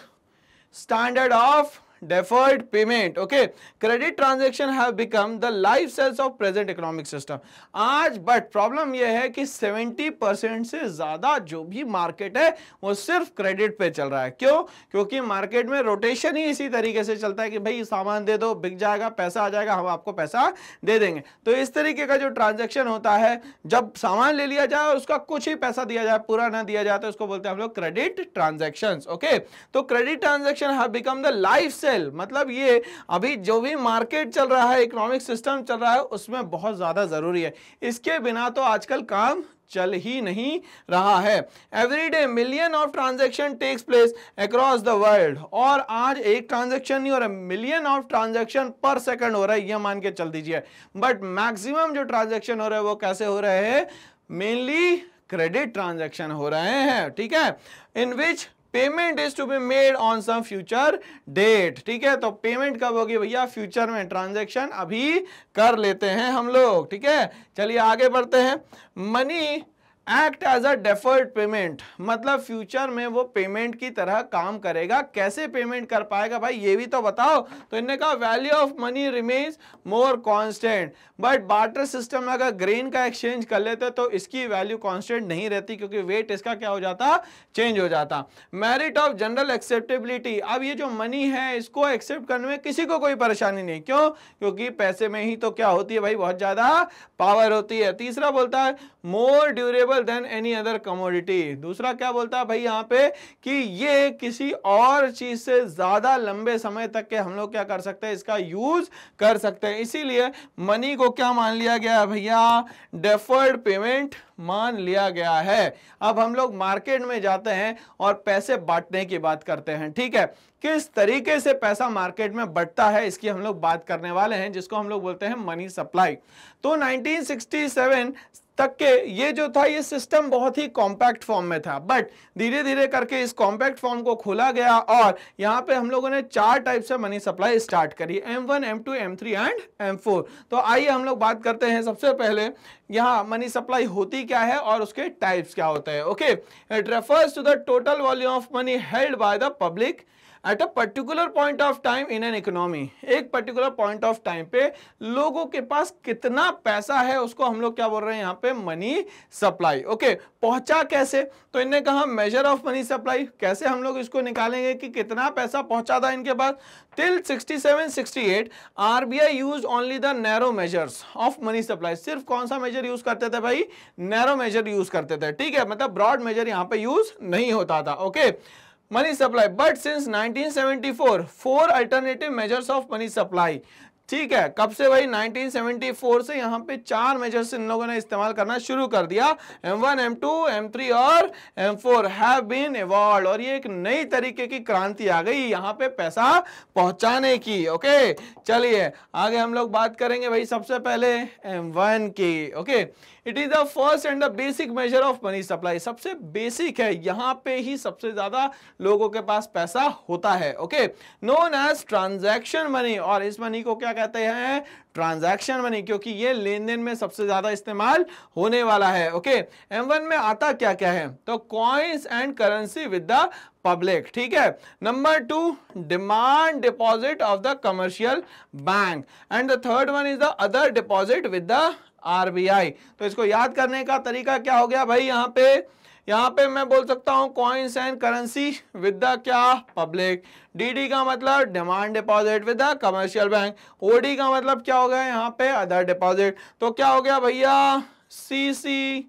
standard of deferred payment. Okay, credit transaction have become the life cells of present economic system. आज बट प्रॉब्लम यह है कि 70% से ज्यादा जो भी मार्केट है वो सिर्फ क्रेडिट पे चल रहा है. क्यों? क्योंकि मार्केट में रोटेशन ही इसी तरीके से चलता है कि भाई सामान दे दो, बिक जाएगा, पैसा आ जाएगा, हम आपको पैसा दे देंगे. तो इस तरीके का जो ट्रांजैक्शन होता है, जब सामान ले लिया जाए उसका कुछ ही पैसा दिया जाए, पूरा ना दिया जाए, तो उसको बोलते हैं हम लोग क्रेडिट ट्रांजैक्शंस. ओके, तो credit transaction have become the life, मतलब ये अभी जो भी मार्केट चल रहा है, इकोनॉमिक सिस्टम चल रहा है, उसमें बहुत ज्यादा जरूरी है. इसके बिना तो आजकल काम चल ही नहीं रहा है. Every day million of transaction takes place across the world. और आज एक ट्रांजैक्शन नहीं हो रहा, million of transaction per second हो रहा है, ये मान के चल दीजिए. बट मैक्सिमम जो ट्रांजैक्शन हो रहे हैं वो कैसे हो रहे हैं? मेनली क्रेडिट ट्रांजैक्शन हो रहे हैं. ठीक है, in which payment is to be made on some future date. ठीक है, तो पेमेंट कब होगी भैया? फ्यूचर में. ट्रांजैक्शन अभी कर लेते हैं हम लोग. ठीक है, चलिए आगे बढ़ते हैं. Money act as a deferred payment, मतलब फ्यूचर में वो पेमेंट की तरह काम करेगा. कैसे पेमेंट कर पाएगा भाई, ये भी तो बताओ. तो इन्होंने कहा value of money remains more constant, but barter system में अगर ग्रेन का एक्सचेंज कर लेते तो इसकी वैल्यू कांस्टेंट नहीं रहती, क्योंकि वेट इसका क्या हो जाता? चेंज हो जाता. मेरिट ऑफ जनरल एक्सेप्टेबिलिटी, अब ये जो मनी है इसको एक्सेप्ट करने में किसी को कोई परेशानी नहीं. क्यों? क्योंकि पैसे में ही तो क्या होती है भाई? बहुत ज्यादा पावर होती है. तीसरा बोलता है more durable than any other commodity. दूसरा क्या बोलता है भाई यहाँ पे कि ये किसी और चीज से ज्यादा लंबे समय तक के हम लोग क्या कर सकते हैं? इसका यूज कर सकते हैं. इसीलिए मनी को क्या मान लिया गया है भैया? डेफर्ड पेमेंट मान लिया गया है. अब हम लोग मार्केट में जाते हैं और पैसे बांटने की बात करते हैं. ठीक है, किस तरीके से पैसा मार्केट में बढ़ता है इसकी हम लोग बात करने वाले हैं, जिसको हम लोग बोलते हैं मनी सप्लाई. तो 1967 तक के ये जो था ये सिस्टम बहुत ही कॉम्पैक्ट फॉर्म में था, बट धीरे धीरे करके इस कॉम्पैक्ट फॉर्म को खोला गया और यहाँ पे हम लोगों ने 4 टाइप से मनी सप्लाई स्टार्ट करी, M1, M2, M3 and M4. तो आइए हम लोग बात करते हैं. सबसे पहले यहाँ मनी सप्लाई होती क्या है और उसके टाइप्स क्या होते हैं. Okay, it refers to the total volume of money held by the public at a particular point of time in an economy. एक पर्टिकुलर पॉइंट ऑफ टाइम पे लोगों के पास कितना पैसा है उसको हम लोग क्या बोल रहे हैं यहाँ पे? Money supply. ओके, पहुंचा कैसे? तो इन्होंने कहा मेजर ऑफ मनी सप्लाई. कैसे हम लोग इसको निकालेंगे कि कितना पैसा पहुंचा था इनके पास? Till 67-68 RBI used only the narrow measures of money supply. सिर्फ कौन सा मेजर यूज करते थे भाई? नैरो मेजर यूज करते थे. ठीक है, मतलब ब्रॉड मेजर यहाँ पे यूज नहीं होता था. Okay, money supply. But since 1974 4 alternative measures of money supply. ठीक है, कब से भाई? 1974 से यहाँ पे 4 मेजर्स इन लोगों ने इस्तेमाल करना शुरू कर दिया. M1, M2, M3 और M4 हैव बीन इवॉल्व्ड. और ये एक नई तरीके की क्रांति आ गई यहाँ पे पैसा पहुंचाने की. ओके, चलिए आगे हम लोग बात करेंगे भाई सबसे पहले M1 की. Okay, it is the first and the basic measure of money supply. सबसे बेसिक है, यहाँ पे ही सबसे ज्यादा लोगों के पास पैसा होता है. Okay, known as transaction money. और इस मनी को क्या कहते हैं? ट्रांजैक्शन मनी, क्योंकि ये लेन देन में सबसे ज्यादा इस्तेमाल होने वाला है. ओके, M1 में आता क्या क्या है? तो coins and currency with the public. ठीक है, number 2 demand deposit of the commercial bank and the third one is the other deposit with the RBI. तो इसको याद करने का तरीका क्या हो गया भाई? यहाँ पे मैं बोल सकता हूं coins and currency with the क्या? पब्लिक. डीडी का मतलब demand deposit with the commercial bank. OD का मतलब क्या हो गया यहाँ पे? Other deposit. तो क्या हो गया भैया? सीसी,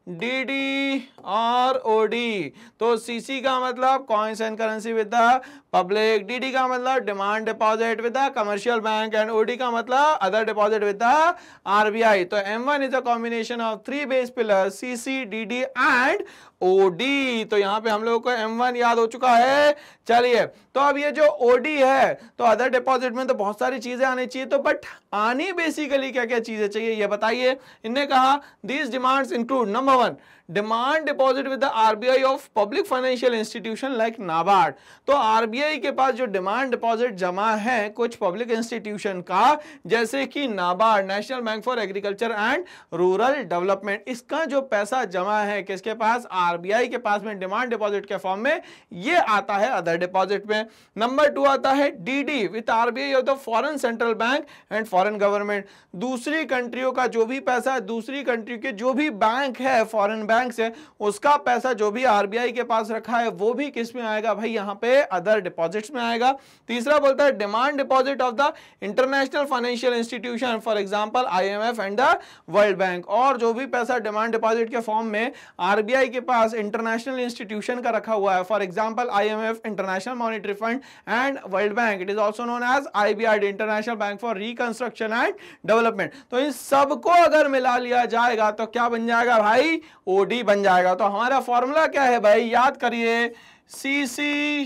डीडी और ओडी. तो सीसी का मतलब coins and currency with the public, DD का मतलब demand deposit with the commercial bank and OD का मतलब other deposit with the RBI. तो M1 is a combination of 3 base pillar CC, DD and OD. तो यहाँ पे हम लोगों को M1 याद हो चुका है. चलिए, तो अब ये जो ओडी है तो अदर डिपॉजिट में तो बहुत सारी चीजें आनी चाहिए, तो बट आनी बेसिकली क्या क्या चीजें चाहिए ये बताइए. इन्होंने कहा these demands include number 1 demand deposit with the RBI of public financial institution like NABARD. तो आरबीआई के पास जो डिमांड डिपॉजिट जमा है कुछ पब्लिक इंस्टीट्यूशन का, जैसे कि NABARD, national bank for agriculture and rural development, इसका जो पैसा जमा है किसके पास, आरबीआई के पास में डिमांड डिपॉजिट के फॉर्म में, ये आता है अदर डिपॉजिट में। नंबर 2 आता है DD with RBI of the foreign central bank and foreign government. दूसरी कंट्रियों का जो भी पैसा, दूसरी कंट्री के जो भी बैंक है, फॉरेन बैंक से, उसका पैसा जो भी आरबीआई के पास रखा है वो भी किस में आएगा भाई, यहां पे अदर डिपॉजिट्स में आएगा। तीसरा बोलता है demand deposit of the international financial institution, for example IMF and the World Bank. और जो भी पैसा डिमांड डिपॉजिट के फॉर्म में आरबीआई के पास इंटरनेशनल इंस्टीट्यूशन का रखा हुआ है, for example IMF, International Monetary Fund and World Bank, it is also known as IBRD, International Bank for Reconstruction and Development. तो इन सबको अगर मिला लिया जाएगा तो क्या बन जाएगा भाई, ओडी बन जाएगा। तो हमारा फॉर्मूला क्या है भाई, याद करिए, सीसी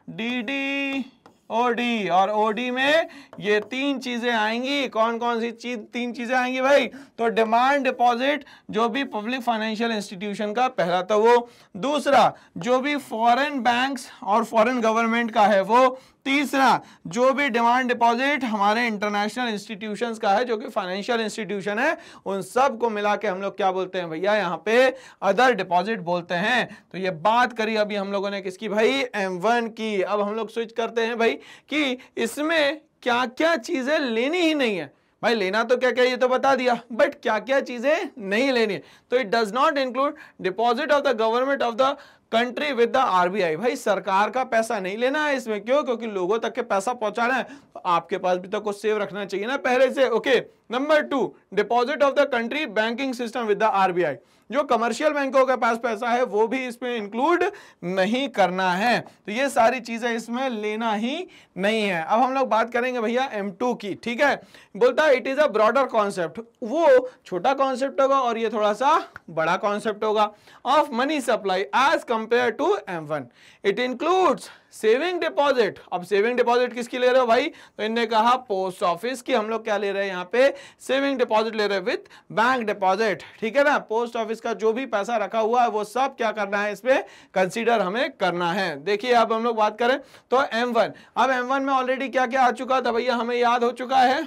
डीडी ओडी, और ओडी में ये 3 चीजें आएंगी। कौन कौन सी 3 चीजें आएंगी भाई, तो डिमांड डिपॉजिट जो भी पब्लिक फाइनेंशियल इंस्टीट्यूशन का, पहला तो वो, दूसरा जो भी फॉरेन बैंक्स और फॉरेन गवर्नमेंट का है वो, तीसरा जो भी डिमांड डिपॉजिट हमारे इंटरनेशनल इंस्टीट्यूशंस का है जो कि फाइनेंशियल इंस्टीट्यूशन है, उन सब को मिला के हम लोग क्या बोलते हैं भैया, यहाँ पे अदर डिपॉजिट बोलते हैं। तो ये बात करी अभी हम लोगों ने किसकी भाई, M1 की। अब हम लोग स्विच करते हैं भाई कि इसमें क्या क्या चीजें लेनी ही नहीं है। भाई लेना तो क्या क्या ये तो बता दिया, बट क्या क्या चीजें नहीं लेनी है। तो it does not include deposit of the government of the country with the RBI. भाई सरकार का पैसा नहीं लेना है इसमें, क्यों, क्योंकि लोगों तक के पैसा पहुंचाना है, तो आपके पास भी तो कुछ सेव रखना चाहिए ना पहले से। Okay, number 2, deposit of the country banking system with the RBI. जो कमर्शियल बैंकों के पास पैसा है वो भी इसमें इंक्लूड नहीं करना है। तो ये सारी चीजें इसमें लेना ही नहीं है। अब हम लोग बात करेंगे भैया M2 की, ठीक है। बोलता है it is a broader concept, वो छोटा कॉन्सेप्ट होगा और ये थोड़ा सा बड़ा कॉन्सेप्ट होगा, of money supply as compare to M1। It includes saving deposit. अब सेविंग डिपॉजिट किसकी ले रहे हो भाई, तो इन्होंने कहा पोस्ट ऑफिस की। हम लोग क्या ले रहे हैं यहाँ पे, सेविंग डिपॉजिट ले रहे हैं विथ बैंक डिपॉजिट, ठीक है ना। पोस्ट ऑफिस का जो भी पैसा रखा हुआ है वो सब क्या करना है, इसमें कंसीडर हमें करना है। देखिए अब हम लोग बात करें तो M1, अब M1 में ऑलरेडी क्या क्या आ चुका था भैया, हमें याद हो चुका है,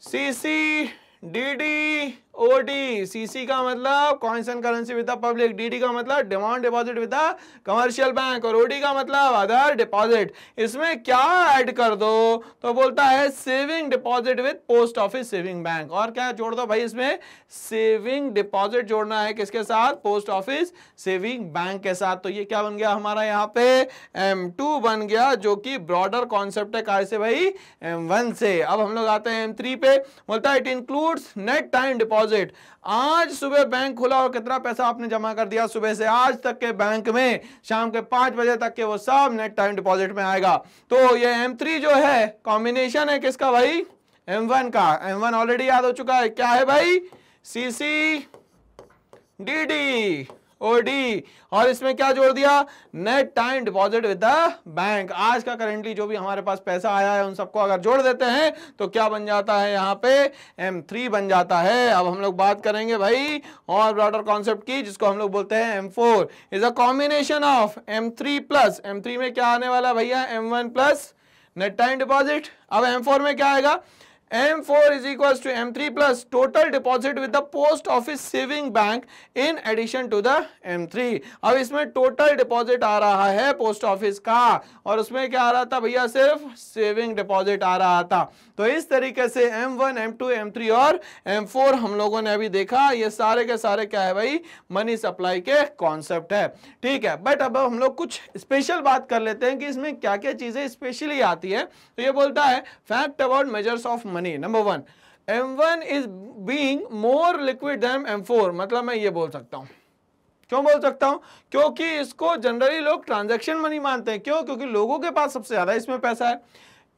सीसी डीडी ओडी। सीसी का मतलब coins and currency with the public, DD का मतलब demand deposit with the commercial bank, और ओडी का मतलब अदर डिपॉजिट। इसमें क्या ऐड कर दो, तो बोलता है saving deposit with post office saving bank. और क्या जोड़ दो भाई, इसमें सेविंग डिपॉजिट जोड़ना है किसके साथ, पोस्ट ऑफिस सेविंग बैंक के साथ। तो ये क्या बन गया हमारा यहाँ पे M2 बन गया, जो कि ब्रॉडर कॉन्सेप्ट है, कैसे भाई, M1 से। अब हम लोग आते हैं M3 पे। बोलता है it includes net time deposit. आज सुबह बैंक खुला और कितना पैसा आपने जमा कर दिया सुबह से आज तक के बैंक में, शाम के 5 बजे तक के, वो सब नेट टाइम डिपॉजिट में आएगा। तो ये M3 जो है कॉम्बिनेशन है किसका भाई, M1 का। M1 ऑलरेडी याद हो चुका है, क्या है भाई, सीसी डीडी ओडी, और इसमें क्या जोड़ दिया, net time deposit with the bank. आज का करेंटली जो भी हमारे पास पैसा आया है उन सबको अगर जोड़ देते हैं तो क्या बन जाता है, यहाँ पे M3 बन जाता है। अब हम लोग बात करेंगे भाई और ब्रॉडर कॉन्सेप्ट की, जिसको हम लोग बोलते हैं M4 is a combination of M3 plus, M3 में क्या आने वाला भैया, M1 plus net time deposit. अब M4 में क्या आएगा, M4 is equals to M3 plus total deposit with the post office saving bank in addition to the M3। अब इसमें टोटल डिपॉजिट आ रहा है पोस्ट ऑफिस का, और उसमें क्या आ रहा था भैया, सिर्फ सेविंग डिपॉजिट आ रहा था। तो इस तरीके से M1, M2, M3 और M4 हम लोगों ने अभी देखा। ये सारे के सारे क्या है भाई, मनी सप्लाई के कॉन्सेप्ट है, ठीक है। बट अब हम लोग कुछ स्पेशल बात कर लेते हैं कि इसमें क्या क्या चीजें स्पेशली आती है। तो ये बोलता है fact about measures of money. Number 1, M1 is being more liquid than M4। मतलब मैं ये बोल सकता हूं, क्यों बोल सकता हूं, क्योंकि इसको जनरली लोग ट्रांजैक्शन मनी मानते हैं। क्यों, क्योंकि लोगों के पास सबसे ज्यादा इसमें पैसा है।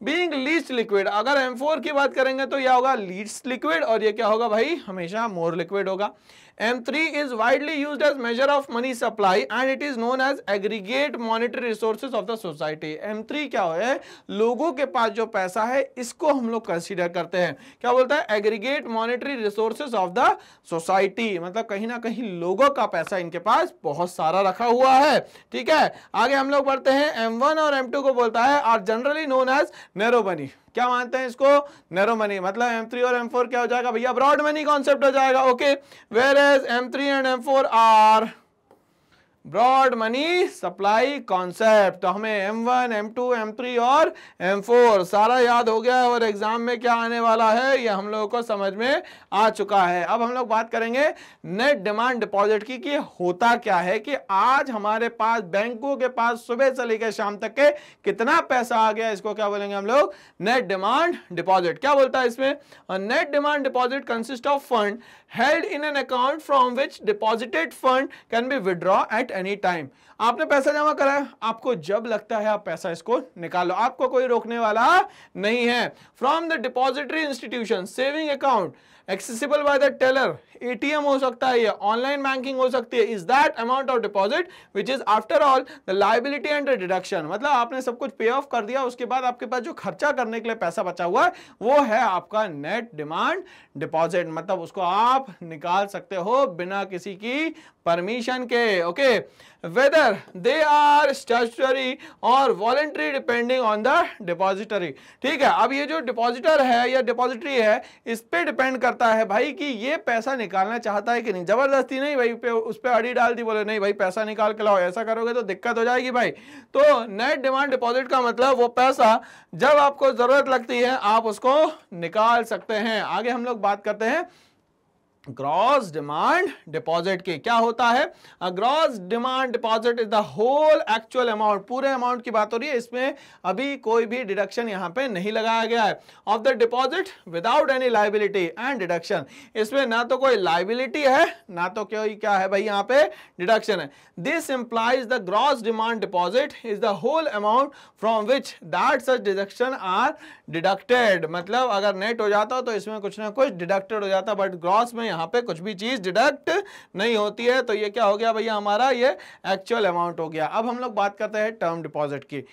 बीइंग लीस्ट लिक्विड, अगर M4 की बात करेंगे तो यह होगा लीस्ट लिक्विड, और ये क्या होगा भाई, हमेशा मोर लिक्विड होगा। M3 is widely used as measure of money supply and it is known as aggregate monetary resources of the society. M3 क्या है, लोगों के पास जो पैसा है इसको हम लोग कंसीडर करते हैं, क्या बोलता है, aggregate monetary resources of the society, मतलब कहीं ना कहीं लोगों का पैसा इनके पास बहुत सारा रखा हुआ है। ठीक है, आगे हम लोग बढ़ते हैं। M1 और M2 को बोलता है are generally known as narrow money. क्या मानते हैं इसको, नैरो मनी, मतलब M3 और M4 क्या हो जाएगा भैया, ब्रॉड मनी कॉन्सेप्ट हो जाएगा। Okay, where as M3 and M4 are broad money supply concept. तो हमें M1, M2, M3 और M4 सारा याद हो गया और एग्जाम में क्या आने वाला है ये हम लोगों को समझ में आ चुका है। अब हम लोग बात करेंगे नेट डिमांड डिपॉजिट की कि होता क्या है, कि आज हमारे पास बैंकों के पास सुबह से लेकर शाम तक के कितना पैसा आ गया, इसको क्या बोलेंगे हम लोग, नेट डिमांड डिपॉजिट। क्या बोलता है इसमें, net demand deposit consist of fund held in an account from which deposited fund can be withdraw at any time। आपने पैसा जमा करा है, आपको जब लगता है आप पैसा इसको निकालो, आपको कोई रोकने वाला नहीं है। From the depository institution saving account accessible by the teller, ATM हो सकता है, ये ऑनलाइन बैंकिंग हो सकती है, is that amount of deposit which is after all the liability and deduction. मतलब आपने सब कुछ पे ऑफ कर दिया, उसके बाद आपके पास जो खर्चा करने के लिए पैसा बचा हुआ है वो है आपका नेट डिमांड डिपॉजिट, मतलब उसको आप निकाल सकते हो बिना किसी की परमिशन के। Okay, whether they are statutory और voluntary depending on the depository. ठीक है, अब ये जो डिपॉजिटर है या डिपॉजिटरी है इस पे डिपेंड करता है भाई कि ये पैसा निकालना चाहता है कि नहीं। जबरदस्ती नहीं भाई पे उस पे अड़ी डाल दी, बोले नहीं भाई पैसा निकाल के लाओ, ऐसा करोगे तो दिक्कत हो जाएगी भाई। तो नेट डिमांड डिपॉजिट का मतलब वो पैसा जब आपको जरूरत लगती है आप उसको निकाल सकते हैं। आगे हम लोग बात करते हैं ग्रॉस डिमांड डिपॉजिट की। क्या होता है, gross demand deposit is the whole actual amount, पूरे अमाउंट की बात हो रही है, इसमें अभी कोई भी डिडक्शन यहां पे नहीं लगाया गया है। Of the deposit without any liability and deduction, इसमें ना तो कोई लायबिलिटी है ना तो कोई क्या है भाई यहाँ पे डिडक्शन है। This implies the gross demand deposit is the whole amount from which that such deduction are deducted, मतलब अगर नेट हो जाता तो इसमें कुछ ना कुछ डिडक्टेड हो जाता, बट ग्रॉस में यहाँ पे कुछ भी चीज डिडक्ट नहीं होती है। तो ये क्या हो गया भैया, हमारा ये एक्चुअल अमाउंट हो गया। अब हम लोग बात करते हैं टर्म डिपॉजिट की।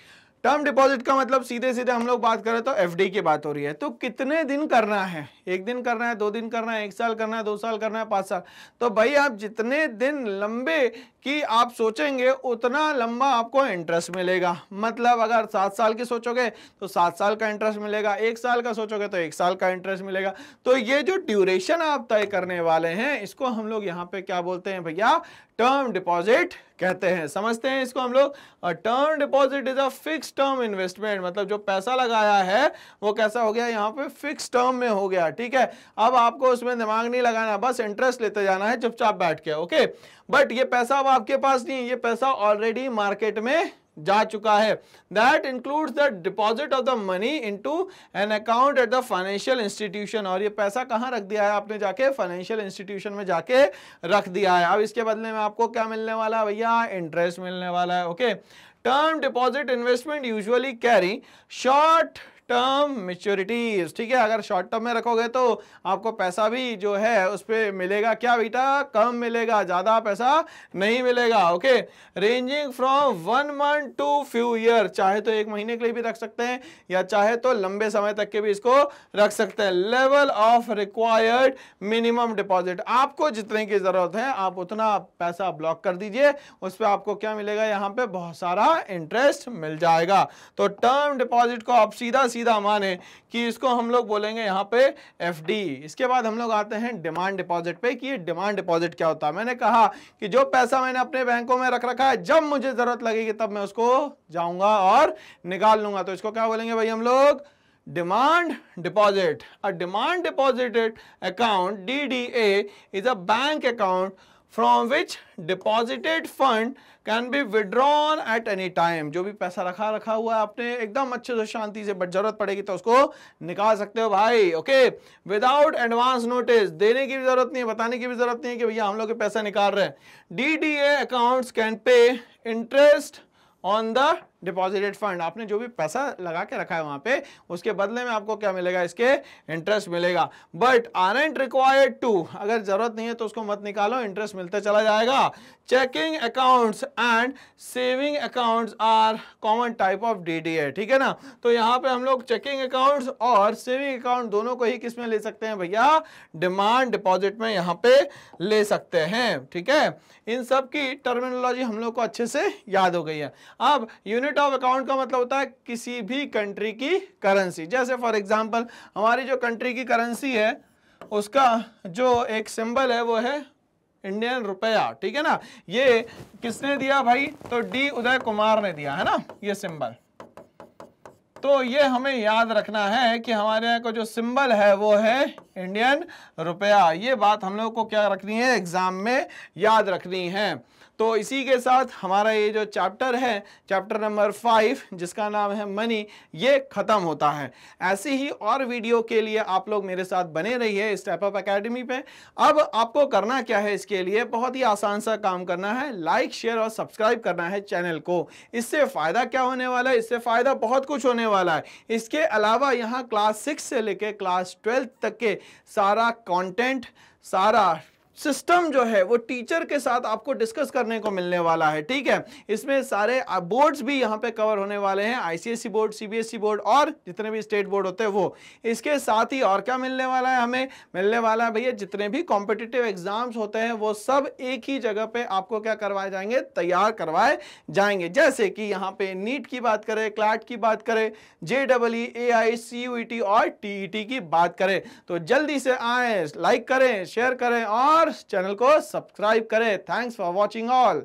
टर्म डिपॉजिट का मतलब सीधे सीधे हम लोग बात करें तो एफडी की बात हो रही है। तो कितने दिन करना है, 1 दिन करना है, 2 दिन करना है, 1 साल करना है, 2 साल करना है, 5 साल। तो भाई आप जितने दिन लंबे की आप सोचेंगे उतना लंबा आपको इंटरेस्ट मिलेगा। मतलब अगर 7 साल की सोचोगे तो 7 साल का इंटरेस्ट मिलेगा, 1 साल का सोचोगे तो 1 साल का इंटरेस्ट मिलेगा। तो ये जो ड्यूरेशन आप तय करने वाले हैं इसको हम लोग यहाँ पे क्या बोलते हैं भैया, टर्म डिपॉजिट कहते हैं। समझते हैं इसको हम लोग। Term deposit is a fix term investment, मतलब जो पैसा लगाया है वो कैसा हो गया, यहाँ पे फिक्स टर्म में हो गया। ठीक है, अब आपको उसमें दिमाग नहीं लगाना, बस इंटरेस्ट लेते जाना है चुपचाप बैठ के। ओके, बट ये पैसा अब आपके पास नहीं, ये पैसा ऑलरेडी मार्केट में जा चुका है। That includes the deposit of the money into an account at the financial institution, और ये पैसा कहाँ रख दिया है आपने, जाके फाइनेंशियल इंस्टीट्यूशन में जाके रख दिया है। अब इसके बदले में आपको क्या मिलने वाला है भैया, इंटरेस्ट मिलने वाला है। Okay, term deposit investment usually carry short term मैच्योरिटीज। ठीक है, अगर शॉर्ट टर्म में रखोगे तो आपको पैसा भी जो है उस पर मिलेगा क्या बेटा, कम मिलेगा, ज्यादा पैसा नहीं मिलेगा। Okay, ranging from 1 month to few year, चाहे तो 1 महीने के लिए भी रख सकते हैं या चाहे तो लंबे समय तक के भी इसको रख सकते हैं। Level of required minimum deposit, आपको जितने की जरूरत है आप उतना पैसा ब्लॉक कर दीजिए, उस पर आपको क्या मिलेगा, यहाँ पे बहुत सारा इंटरेस्ट मिल जाएगा। तो टर्म डिपॉजिट को आप सीधा माने कि इसको हम लोग बोलेंगे यहाँ पे एफडी। इसके बाद हम लोग आते हैं डिमांड डिपॉजिट पे कि ये डिमांड डिपॉजिट क्या होता है। मैंने कहा कि जो पैसा मैंने अपने बैंकों में रख रखा है जब मुझे जरूरत लगेगी तब मैं उसको जाऊंगा और निकाल लूंगा, तो इसको क्या बोलेंगे भाई हम लोग, demand deposit. A demand deposited account DDA is a bank account from which deposited fund can be withdrawn at any time। जो भी पैसा रखा हुआ है आपने एकदम अच्छे से शांति से, बट जरूरत पड़ेगी तो उसको निकाल सकते हो भाई। ओके, विदाउट एडवांस नोटिस, देने की भी जरूरत नहीं है, बताने की भी जरूरत नहीं है कि भैया हम लोग पैसा निकाल रहे हैं। DDA accounts can pay interest on the deposited fund, आपने जो भी पैसा लगा के रखा है वहां पे, उसके बदले में आपको क्या मिलेगा, इसके इंटरेस्ट मिलेगा। बट आरंट रिक्वायर्ड टू, अगर जरूरत नहीं है तो उसको मत निकालो, इंटरेस्ट मिलता चला जाएगा। Checking accounts and saving accounts are common type of DDA, ठीक है ना। तो यहाँ पे हम लोग चेकिंग अकाउंट्स और सेविंग अकाउंट दोनों को ही किस में ले सकते हैं भैया, डिमांड डिपॉजिट में यहाँ पे ले सकते हैं, ठीक है। इन सब की टर्मिनोलॉजी हम लोग को अच्छे से याद हो गई है। अब यूनिट ऑफ अकाउंट का मतलब होता है किसी भी कंट्री की करेंसी। जैसे फॉर एग्जांपल हमारी जो कंट्री की करेंसी है उसका जो एक सिंबल है वो है इंडियन रुपया, ठीक है ना। ये किसने दिया भाई, तो डी उदय कुमार ने दिया है ना ये सिंबल। तो ये हमें याद रखना है कि हमारे यहाँ का जो सिंबल है वो है इंडियन रुपया। ये बात हम लोग को क्या रखनी है, एग्जाम में याद रखनी है। तो इसी के साथ हमारा ये जो चैप्टर है, चैप्टर नंबर 5 जिसका नाम है मनी, ये खत्म होता है। ऐसे ही और वीडियो के लिए आप लोग मेरे साथ बने रहिए स्टेप अप एकेडमी पे। अब आपको करना क्या है, इसके लिए बहुत ही आसान सा काम करना है, लाइक शेयर और सब्सक्राइब करना है चैनल को। इससे फायदा क्या होने वाला है, इससे फायदा बहुत कुछ होने वाला है। इसके अलावा यहाँ क्लास 6 से लेके क्लास 12 तक के सारा कंटेंट, सारा सिस्टम जो है वो टीचर के साथ आपको डिस्कस करने को मिलने वाला है, ठीक है। इसमें सारे बोर्ड्स भी यहाँ पे कवर होने वाले हैं, आईसीएसई बोर्ड, सीबीएसई बोर्ड और जितने भी स्टेट बोर्ड होते हैं वो। इसके साथ ही और क्या मिलने वाला है, हमें मिलने वाला है भैया जितने भी कॉम्पिटिटिव एग्जाम्स होते हैं वो सब एक ही जगह पे आपको क्या करवाए जाएंगे, तैयार करवाए जाएंगे। जैसे कि यहाँ पे नीट की बात करें, क्लैट की बात करें, JEE, AI, CUET और TET की बात करें, तो जल्दी से आए, लाइक करें, शेयर करें और चैनल को सब्सक्राइब करें। Thanks for watching all.